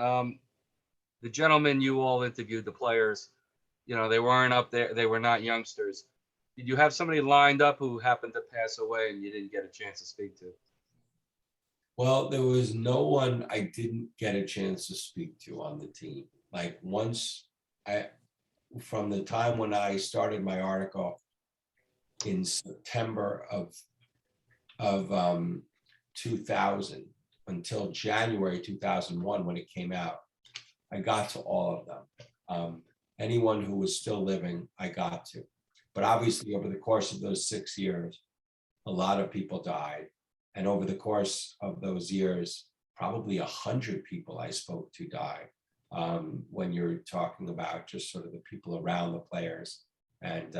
The gentlemen you all interviewed, the players, they weren't up there. They were not youngsters. Did you have somebody lined up who happened to pass away and you didn't get a chance to speak to? Well, there was no one I didn't get a chance to speak to on the team. Like from the time when I started my article in September of 2000 until January 2001 when it came out, I got to all of them. Anyone who was still living, I got to. But obviously over the course of those 6 years, a lot of people died. And over the course of those years, probably 100 people I spoke to died. When you're talking about just sort of the people around the players and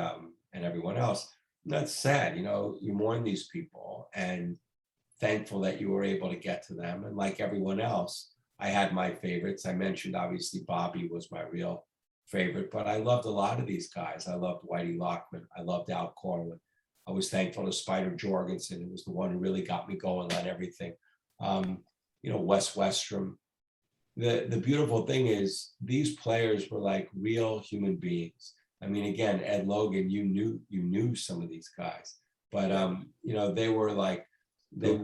everyone else. And that's sad, you mourn these people and thankful that you were able to get to them. And like everyone else, I had my favorites. I mentioned obviously Bobby was my real favorite, but I loved a lot of these guys. I loved Whitey Lockman. I loved Al Corwin. I was thankful to Spider Jorgensen, who was the one who really got me going on everything. Wes Westrom. The beautiful thing is these players were like real human beings. I mean, again, Ed Logan, you knew some of these guys, but they were like, they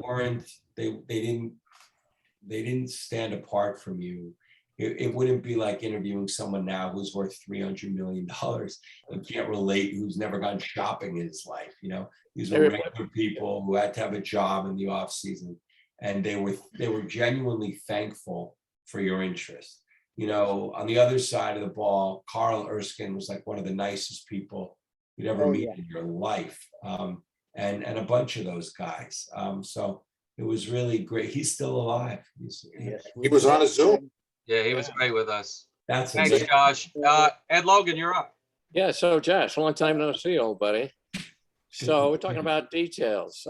didn't stand apart from you it wouldn't be like interviewing someone now who's worth $300 million. You can't relate, who's never gone shopping in his life, you know? These were regular people who had to have a job in the off season, and they were genuinely thankful for your interest. You know, on the other side of the ball, Carl Erskine was like one of the nicest people you'd ever meet in your life. And a bunch of those guys. So it was really great. He's still alive. He was on a Zoom. Yeah, he was great with us. That's Thanks, amazing. Josh. Ed Logan, you're up. Yeah, so Josh, long time no see, old buddy. So we're talking about details.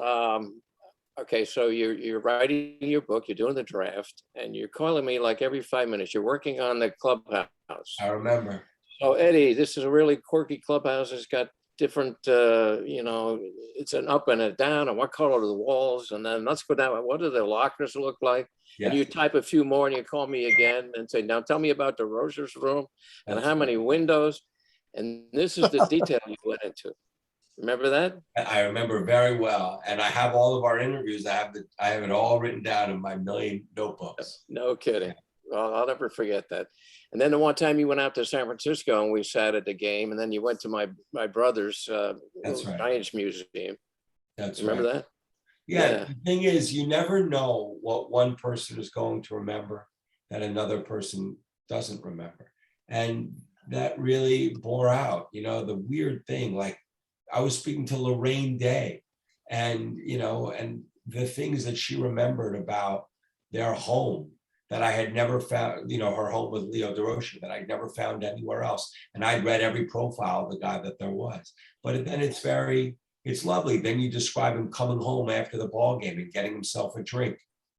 Okay, so you're writing your book, you're doing the draft, and you're calling me like every 5 minutes. You're working on the clubhouse. I remember. So Eddie, this is a really quirky clubhouse. It's got different, you know, it's an up and a down, and what color are the walls? And then let's go down. What do the lockers look like? Yeah. And you type a few more, and you call me again and say, now tell me about the Roser's room and how many windows. And this is the detail you went into. Remember that? I remember very well, and I have all of our interviews. I have it all written down in my million notebooks. No kidding. Well, I'll never forget that. And then the one time you went out to San Francisco and we sat at the game, and then you went to my brother's That's right. Giants museum. That's Remember right. that? Yeah, the thing is, you never know what one person is going to remember that another person doesn't remember. And that really bore out, you know, the weird thing, like I was speaking to Lorraine Day, and, you know, and the things that she remembered about their home that I had never found, you know, her home with Leo DeRocher that I'd never found anywhere else. And I'd read every profile of the guy that there was. But then it's lovely. Then you describe him coming home after the ball game and getting himself a drink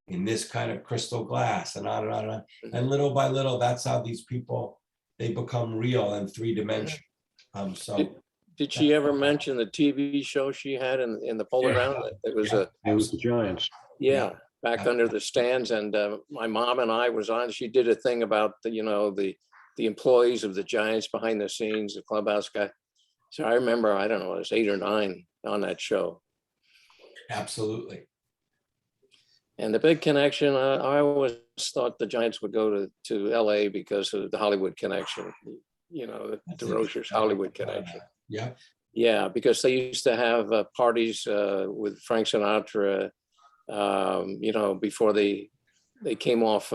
in this kind of crystal glass, and on and on and on. And little by little, that's how these people, they become real and three-dimensional. Did she ever mention the TV show she had in the Polo Ground? It was It was the Giants. back under the stands, and my mom and I was on. She did a thing about the employees of the Giants behind the scenes, the clubhouse guy. So I remember, I don't know, I was 8 or 9 on that show. Absolutely. And the big connection, I always thought the Giants would go to LA because of the Hollywood connection, the DeRozier's Hollywood connection. Yeah. Yeah, because they used to have parties with Frank Sinatra, before they came off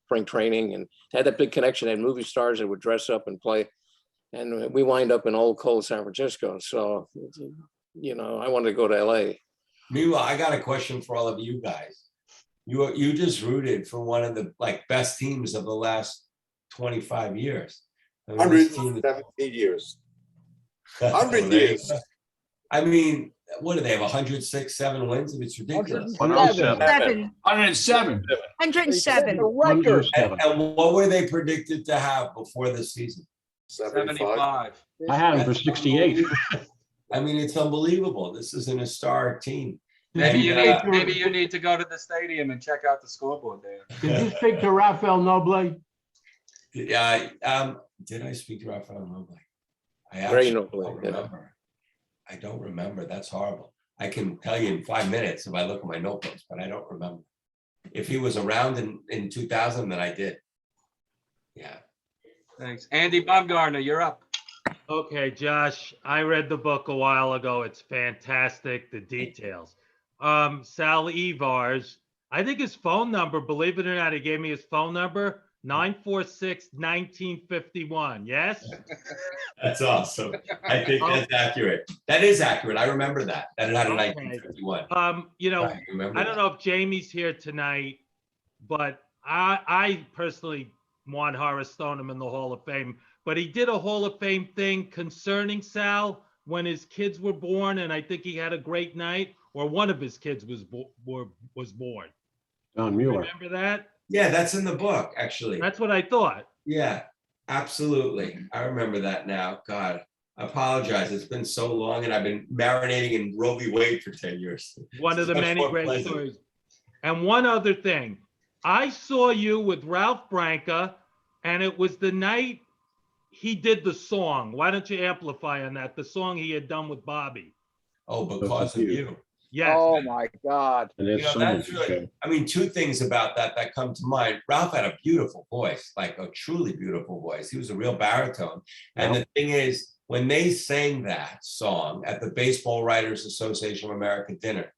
spring training, and had that big connection. They had movie stars that would dress up and play. And we wind up in old cold San Francisco. So, I wanted to go to LA. Meanwhile, I got a question for all of you guys. You just rooted for one of the best teams of the last 25 years. 117 years. 100 years. I mean, what do they have? 106, 7 wins? It's ridiculous. 107. 107. 107. And what were they predicted to have before the season? 75. I had him for 68. I mean, it's unbelievable. This is an historic team. Maybe you need to go to the stadium and check out the scoreboard there. Did you speak to Rafael Noble? Yeah. Did I speak to Rafael Noble? I Very actually Noble, don't remember. I don't remember. That's horrible. I can tell you in 5 minutes if I look at my notebooks, but I don't remember. If he was around in 2000, then I did. Yeah. Thanks. Andy Baumgartner, you're up. Okay, Josh, I read the book a while ago. It's fantastic, the details. Sal Evars, I think his phone number, believe it or not, he gave me his phone number, 946-1951. Yes? That's awesome. I think that's accurate. That is accurate. I remember that. That it had a Okay. 1951. I don't know if Jamie's here tonight, but I personally want Horace Stoneham in the Hall of Fame. But he did a Hall of Fame thing concerning Sal when his kids were born, and I think he had a great night, or one of his kids was born. Don Mueller. Remember that? Yeah, that's in the book, actually. That's what I thought. Yeah, absolutely. I remember that now. God, I apologize. It's been so long, and I've been marinating in Roe v. Wade for 10 years. One of the Much many more great pleasant. stories. And one other thing, I saw you with Ralph Branca, and it was the night he did the song. Why don't you amplify on that? The song he had done with Bobby. Oh, because of you. Yes. Oh, my God. And You it's know, so that's much. really, I mean, two things about that come to mind. Ralph had a beautiful voice, like a truly beautiful voice. He was a real baritone. And the thing is, when they sang that song at the Baseball Writers Association of America dinner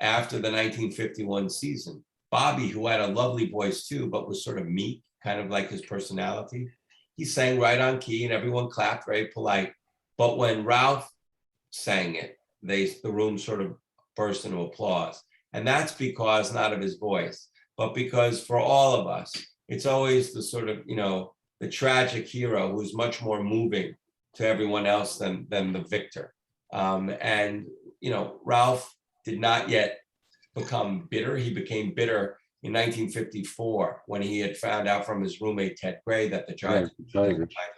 after the 1951 season, Bobby, who had a lovely voice too, but was sort of meek, kind of like his personality, he sang right on key and everyone clapped, very polite. But when Ralph sang it, the room sort of burst into applause. And that's because not of his voice, but because for all of us, it's always the sort of, you know, the tragic hero who's much more moving to everyone else than the victor. And, you know, Ralph did not yet become bitter. He became bitter in 1954 when he had found out from his roommate, Ted Gray, that the Giants,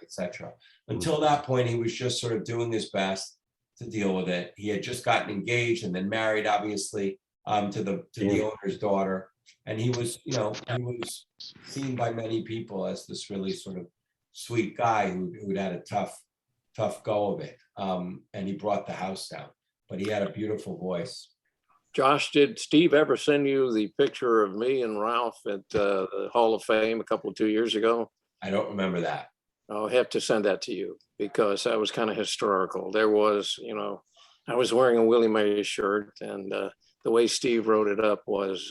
etc. Until that point, he was just sort of doing his best to deal with it. He had just gotten engaged and then married, obviously, to the owner's daughter. And he was, you know, he was seen by many people as this really sort of sweet guy who'd had a tough go of it. And he brought the house down, but he had a beautiful voice. Josh, did Steve ever send you the picture of me and Ralph at the Hall of Fame 2 years ago? I don't remember that. I'll have to send that to you because that was kind of historical. There was, you know, I was wearing a Willie Mays shirt, and the way Steve wrote it up was,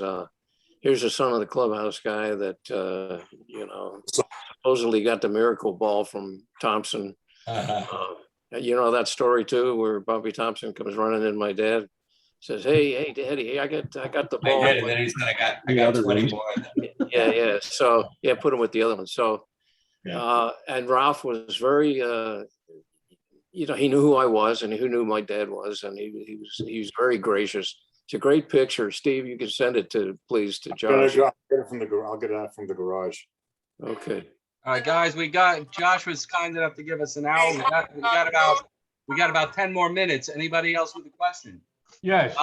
here's the son of the clubhouse guy that, you know, supposedly got the miracle ball from Thompson. You know that story too, where Bobby Thompson comes running in my dad, says, hey, Daddy, I got the ball. I did, and then he said, I got 20 more. Yeah. So, yeah, put him with the other one. So, and Ralph was very, you know, he knew who I was and who knew my dad was, and he was very gracious. It's a great picture. Steve, you can send it please to Josh. I'll get it out from the garage. Okay. All right, guys, Josh was kind enough to give us an hour. We got about 10 more minutes. Anybody else with a question? Yes,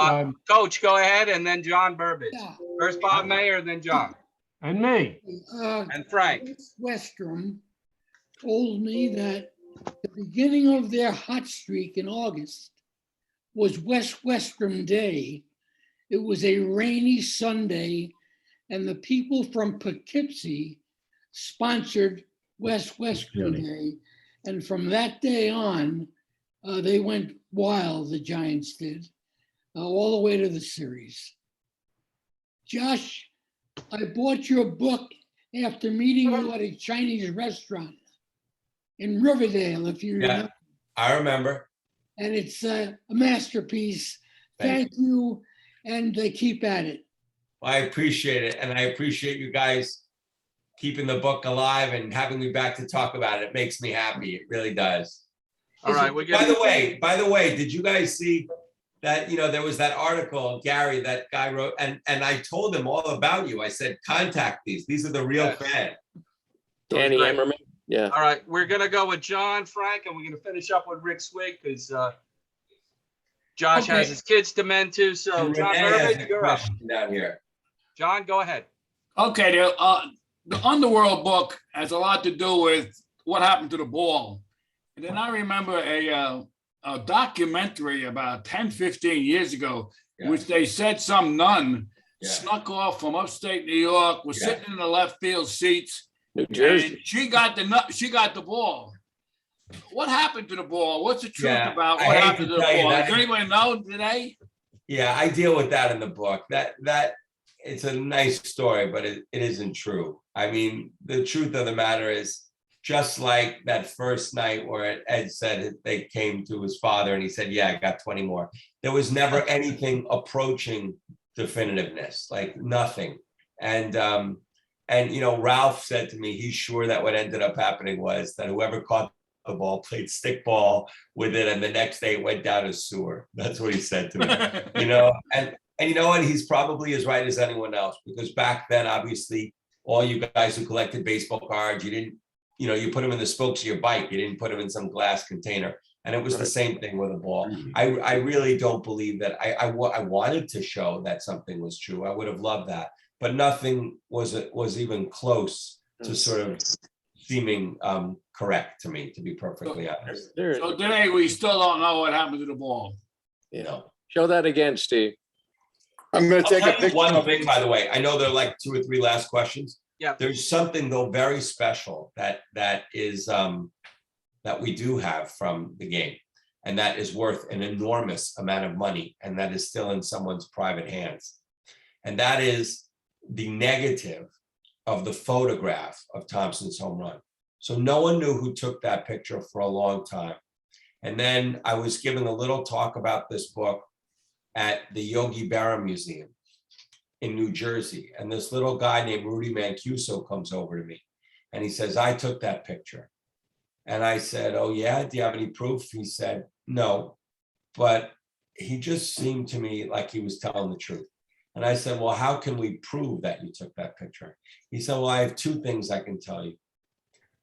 Coach, go ahead, and then John Burbidge. Yeah. First Bob Mayer, then John. and me. And Frank. Westrom told me that the beginning of their hot streak in August was Westrom Day. It was a rainy Sunday, and the people from Poughkeepsie sponsored Westrom Day. And from that day on, they went wild, the Giants did, all the way to the series. Josh, I bought your book after meeting you at a Chinese restaurant in Riverdale, if you remember. I remember. And it's a masterpiece. Thank you, and keep at it. Well, I appreciate it, and I appreciate you guys keeping the book alive and having me back to talk about it. It makes me happy. It really does. All right. By the way, did you guys see that, you know, there was that article, Gary, that guy wrote, and I told him all about you. I said, contact these. These are the real fans. Danny Emmerman. Yeah. All right. We're going to go with John, Frank, and we're going to finish up with Rick Swig because Josh has his kids to mend to. So, John Burbidge, you're up. Down here. John, go ahead. Okay. The Underworld book has a lot to do with what happened to the ball. And then I remember a documentary about 10, 15 years ago, which they said some nun snuck off from upstate New York, was sitting in the left field seats. New Jersey. And she got the ball. What happened to the ball? What's the truth about what happened to the ball? Does anybody know today? Yeah, I deal with that in the book. That it's a nice story, but it isn't true. I mean, the truth of the matter is, just like that first night where Ed said they came to his father and he said, yeah, I got 20 more. There was never anything approaching definitiveness, like nothing. And you know, Ralph said to me, he's sure that what ended up happening was that whoever caught the ball played stickball with it, and the next day it went down a sewer. That's what he said to me. You know, and you know what? He's probably as right as anyone else, because back then, obviously, all you guys who collected baseball cards, you didn't, you know, you put them in the spokes of your bike. You didn't put them in some glass container. And it was the same thing with a ball. I really don't believe that. I wanted to show that something was true. I would have loved that, but nothing was even close to sort of seeming correct to me, to be perfectly honest. So today we still don't know what happened to the ball. You know, show that again, Steve. I'm gonna I'll take a tell you picture one of thing, by the way. I know there are like 2 or 3 last questions. Yeah. There's something though very special that is that we do have from the game, and that is worth an enormous amount of money, and that is still in someone's private hands. And that is the negative of the photograph of Thompson's home run. So no one knew who took that picture for a long time. And then I was giving a little talk about this book at the Yogi Berra Museum in New Jersey. And this little guy named Rudy Mancuso comes over to me and he says, I took that picture. And I said, oh yeah, do you have any proof? He said, no, but he just seemed to me like he was telling the truth. And I said, well, how can we prove that you took that picture? He said, well, I have 2 things I can tell you.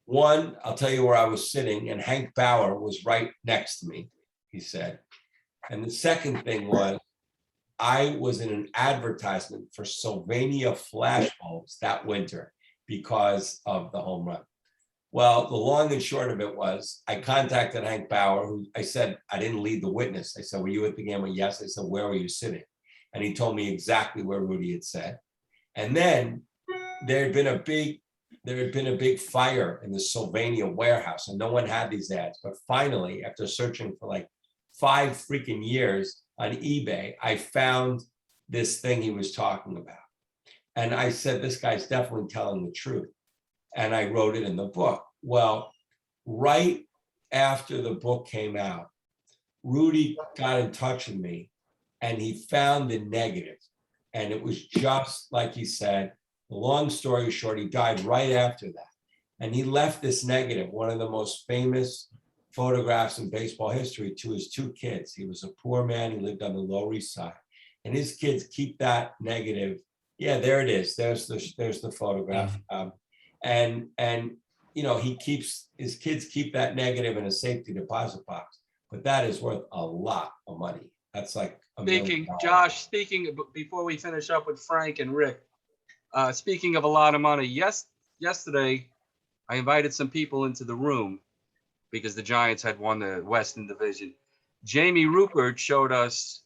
One, I'll tell you where I was sitting, and Hank Bauer was right next to me, he said. And the second thing was, I was in an advertisement for Sylvania flashbulbs that winter because of the home run. Well, the long and short of it was, I contacted Hank Bauer, who I said, I didn't lead the witness. I said, were you at the game? Well, yes. I said, where were you sitting? And he told me exactly where Rudy had said. And then there had been a big fire in the Sylvania warehouse, and no one had these ads. But finally, after searching for like 5 freaking years on eBay, I found this thing he was talking about. And I said, this guy's definitely telling the truth. And I wrote it in the book. Well, right after the book came out, Rudy got in touch with me and he found the negative. And it was just like he said, long story short, he died right after that. And he left this negative, one of the most famous photographs in baseball history, to his 2 kids. He was a poor man. He lived on the Lower East Side. And his kids keep that negative. Yeah, there it is. There's the photograph. And you know, his kids keep that negative in a safety deposit box. But that is worth a lot of money. That's like $1 million. Josh, before we finish up with Frank and Rick, speaking of a lot of money, yesterday I invited some people into the room because the Giants had won the Western Division. Jamie Rupert showed us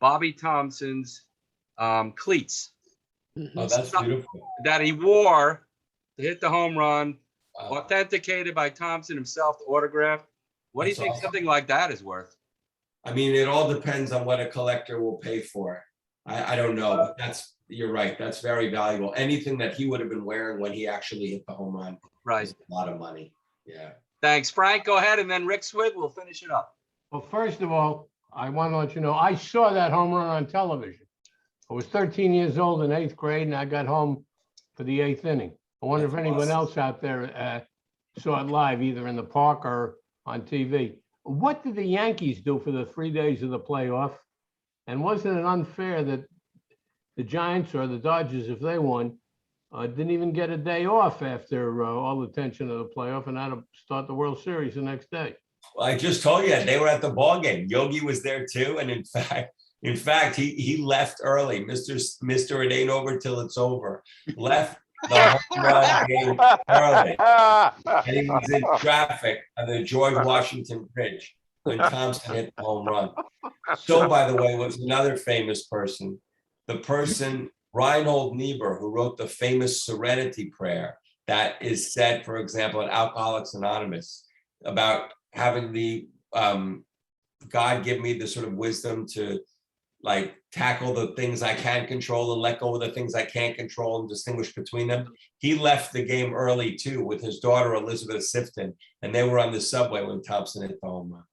Bobby Thompson's cleats. Oh, that's beautiful. That he wore to hit the home run, authenticated by Thompson himself, the autograph. What do you think something like that is worth? I mean, it all depends on what a collector will pay for it. I don't know, but you're right. That's very valuable. Anything that he would have been wearing when he actually hit the home run, right? Is a lot of money. Yeah. Thanks, Frank. Go ahead, and then Rick Swig will finish it up. Well, first of all, I want to let you know, I saw that home run on television. I was 13 years old in 8th grade, and I got home for the 8th inning. I wonder if anyone else out there saw it live, either in the park or on TV. What did the Yankees do for the 3 days of the playoff? And wasn't it unfair that the Giants or the Dodgers, if they won, didn't even get a day off after all the tension of the playoff and had to start the World Series the next day? Well, I just told you they were at the ball game. Yogi was there too, and in fact, he left early. Mr. It ain't over till it's over. Left the home run game early, and he was in traffic on the George Washington Bridge when Thompson hit the home run. So, by the way, was another famous person, the person Reinhold Niebuhr, who wrote the famous Serenity Prayer that is said, for example, at Alcoholics Anonymous, about having the God give me the sort of wisdom to like tackle the things I can control and let go of the things I can't control and distinguish between them. He left the game early too with his daughter, Elizabeth Sifton, and they were on the subway when Thompson hit the home run.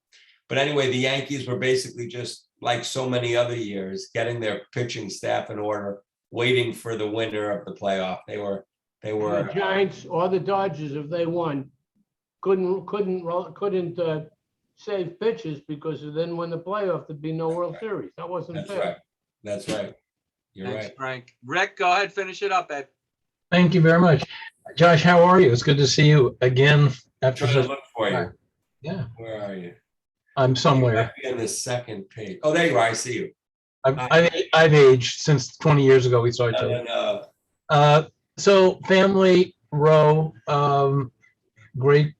But anyway, the Yankees were basically just like so many other years, getting their pitching staff in order, waiting for the winner of the playoff. They were The Giants or the Dodgers, if they won, couldn't save pitches because then when the playoff, there'd be no World Series. That wasn't That's fair. right. That's right. You're Thanks, right. Frank. Rick, go ahead, finish it up, babe. Thank you very much. Josh, how are you? It's good to see you again. After I'm trying to look for you. Yeah. Where are you? I'm somewhere. On the second page. Oh, there you are. I see you. I've aged since 20 years ago we saw each other. So Family Row, great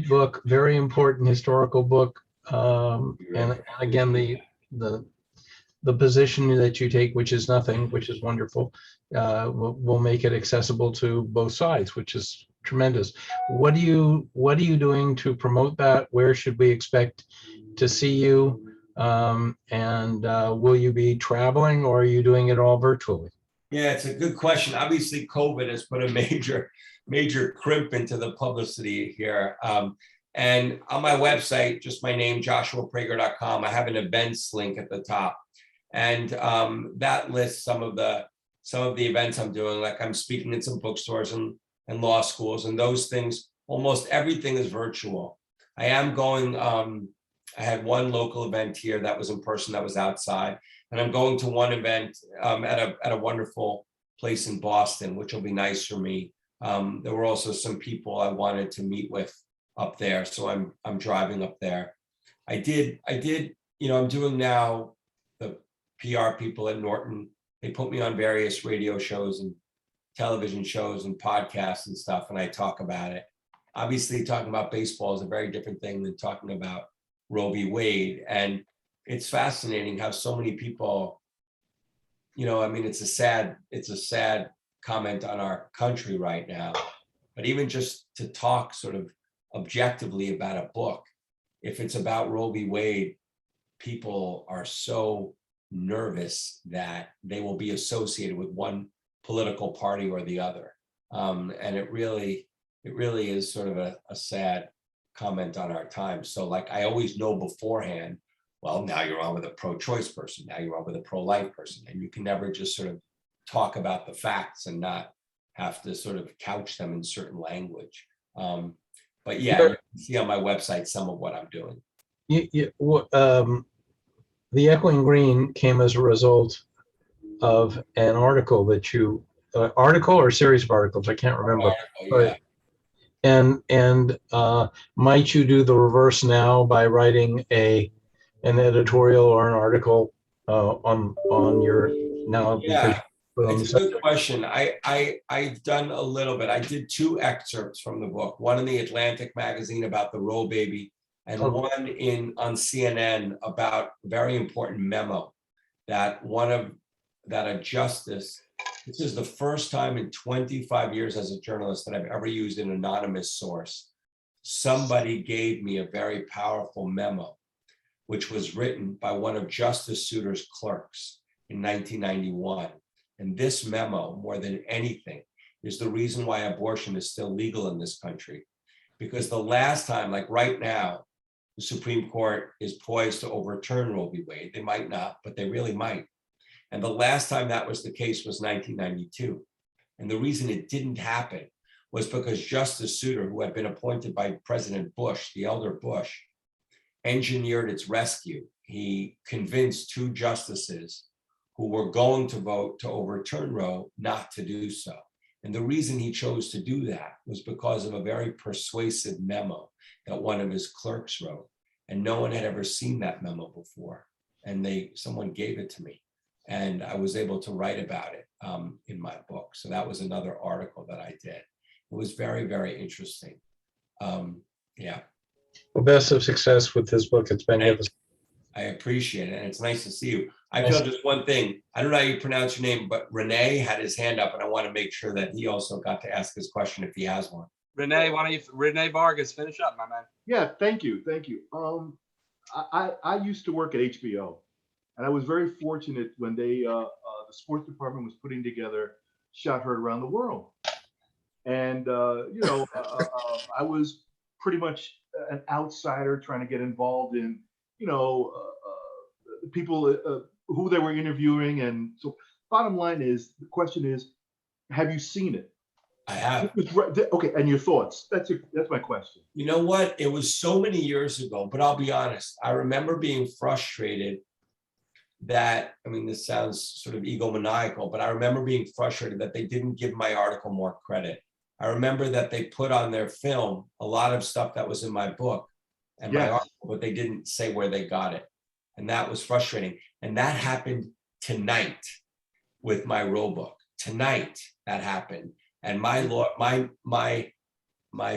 book, very important historical book. And again, the the position that you take, which is nothing, which is wonderful, will make it accessible to both sides, which is tremendous. What are you doing to promote that? Where should we expect to see you? And will you be traveling, or are you doing it all virtually? Yeah, it's a good question. Obviously, COVID has put a major crimp into the publicity here. And on my website, just my name, joshuaprager.com, I have an events link at the top. And that lists some of the events I'm doing. Like I'm speaking in some bookstores and law schools, and those things, almost everything is virtual. I am going, I had one local event here that was in person, that was outside. And I'm going to one event at a wonderful place in Boston, which will be nice for me. There were also some people I wanted to meet with up there, so I'm driving up there. I did, I'm doing now the PR people at Norton. They put me on various radio shows and television shows and podcasts and stuff, and I talk about it. Obviously, talking about baseball is a very different thing than talking about Roe v. Wade, and it's fascinating how so many people, I mean, it's a sad comment on our country right now, but even just to talk sort of objectively about a book, if it's about Roe v. Wade, people are so nervous that they will be associated with one political party or the other. And it really is sort of a sad comment on our time. So like, I always know beforehand, well, now you're on with a pro-choice person, now you're on with a pro-life person, and you can never just sort of talk about the facts and not have to sort of couch them in certain language. But yeah, you can see on my website some of what I'm doing. The Echoing Green came as a result of an article that you, article or series of articles, I can't remember. Yeah. And might you do the reverse now by writing an editorial or an article on your now? Yeah, it's a good question. I've done a little bit. I did 2 excerpts from the book, one in the Atlantic magazine about the Roe baby, and one on CNN about a very important memo that a justice. This is the first time in 25 years as a journalist that I've ever used an anonymous source. Somebody gave me a very powerful memo, which was written by one of Justice Souter's clerks in 1991. And this memo, more than anything, is the reason why abortion is still legal in this country. Because the last time, like right now, the Supreme Court is poised to overturn Roe v. Wade. They might not, but they really might. And the last time that was the case was 1992. And the reason it didn't happen was because Justice Souter, who had been appointed by President Bush, the elder Bush, engineered its rescue. He convinced 2 justices who were going to vote to overturn Roe not to do so. And the reason he chose to do that was because of a very persuasive memo that one of his clerks wrote. And no one had ever seen that memo before. And someone gave it to me. And I was able to write about it in my book. So that was another article that I did. It was very, very interesting. Yeah. Well, best of success with this book. It's been I appreciate it. And it's nice to see you. I feel just one thing. I don't know how you pronounce your name, but Renee had his hand up, and I want to make sure that he also got to ask his question if he has one. Renee, Renee Vargas, finish up, my man. Yeah, thank you. I used to work at HBO, and I was very fortunate when the sports department was putting together Shot Heard Around the World. And, I was pretty much an outsider trying to get involved in, people who they were interviewing. And so bottom line is, the question is, have you seen it? I have. Okay, and your thoughts? That's my question. You know what? It was so many years ago, but I'll be honest. I remember being frustrated that, this sounds sort of egomaniacal, but I remember being frustrated that they didn't give my article more credit. I remember that they put on their film a lot of stuff that was in my book and my article, but they didn't say where they got it. And that was frustrating. And that happened tonight with my Roe book. Tonight that happened. And my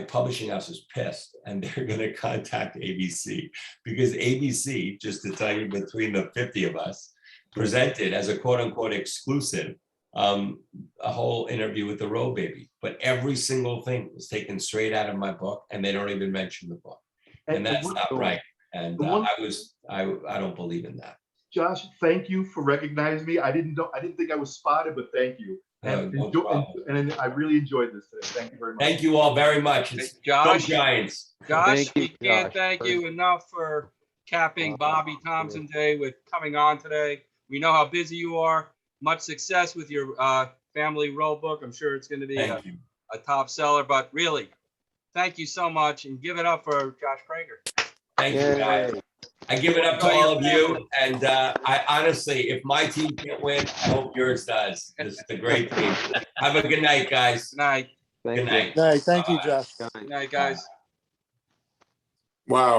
publishing house is pissed, and they're going to contact ABC, because ABC, just to tell you, between the 50 of us, presented as a quote unquote exclusive, a whole interview with the Roe baby, but every single thing was taken straight out of my book, and they don't even mention the book. And that's not right. And I don't believe in that. Josh, thank you for recognizing me. I didn't think I was spotted, but thank you. And, and I really enjoyed this today. Thank you very much. Thank you all very much. It's go Giants. Josh, we can't thank you enough for capping Bobby Thompson Day with coming on today. We know how busy you are. Much success with your family roll book. I'm sure it's going to be a top seller, but really, thank you so much, and give it up for Josh Prager. Thank you, guys. I give it up to all of you. And I honestly, if my team can't win, I hope yours does. This is a great team. Have a good night, guys. Good night. Good night. Thank you, Josh. Good night, guys. Wow.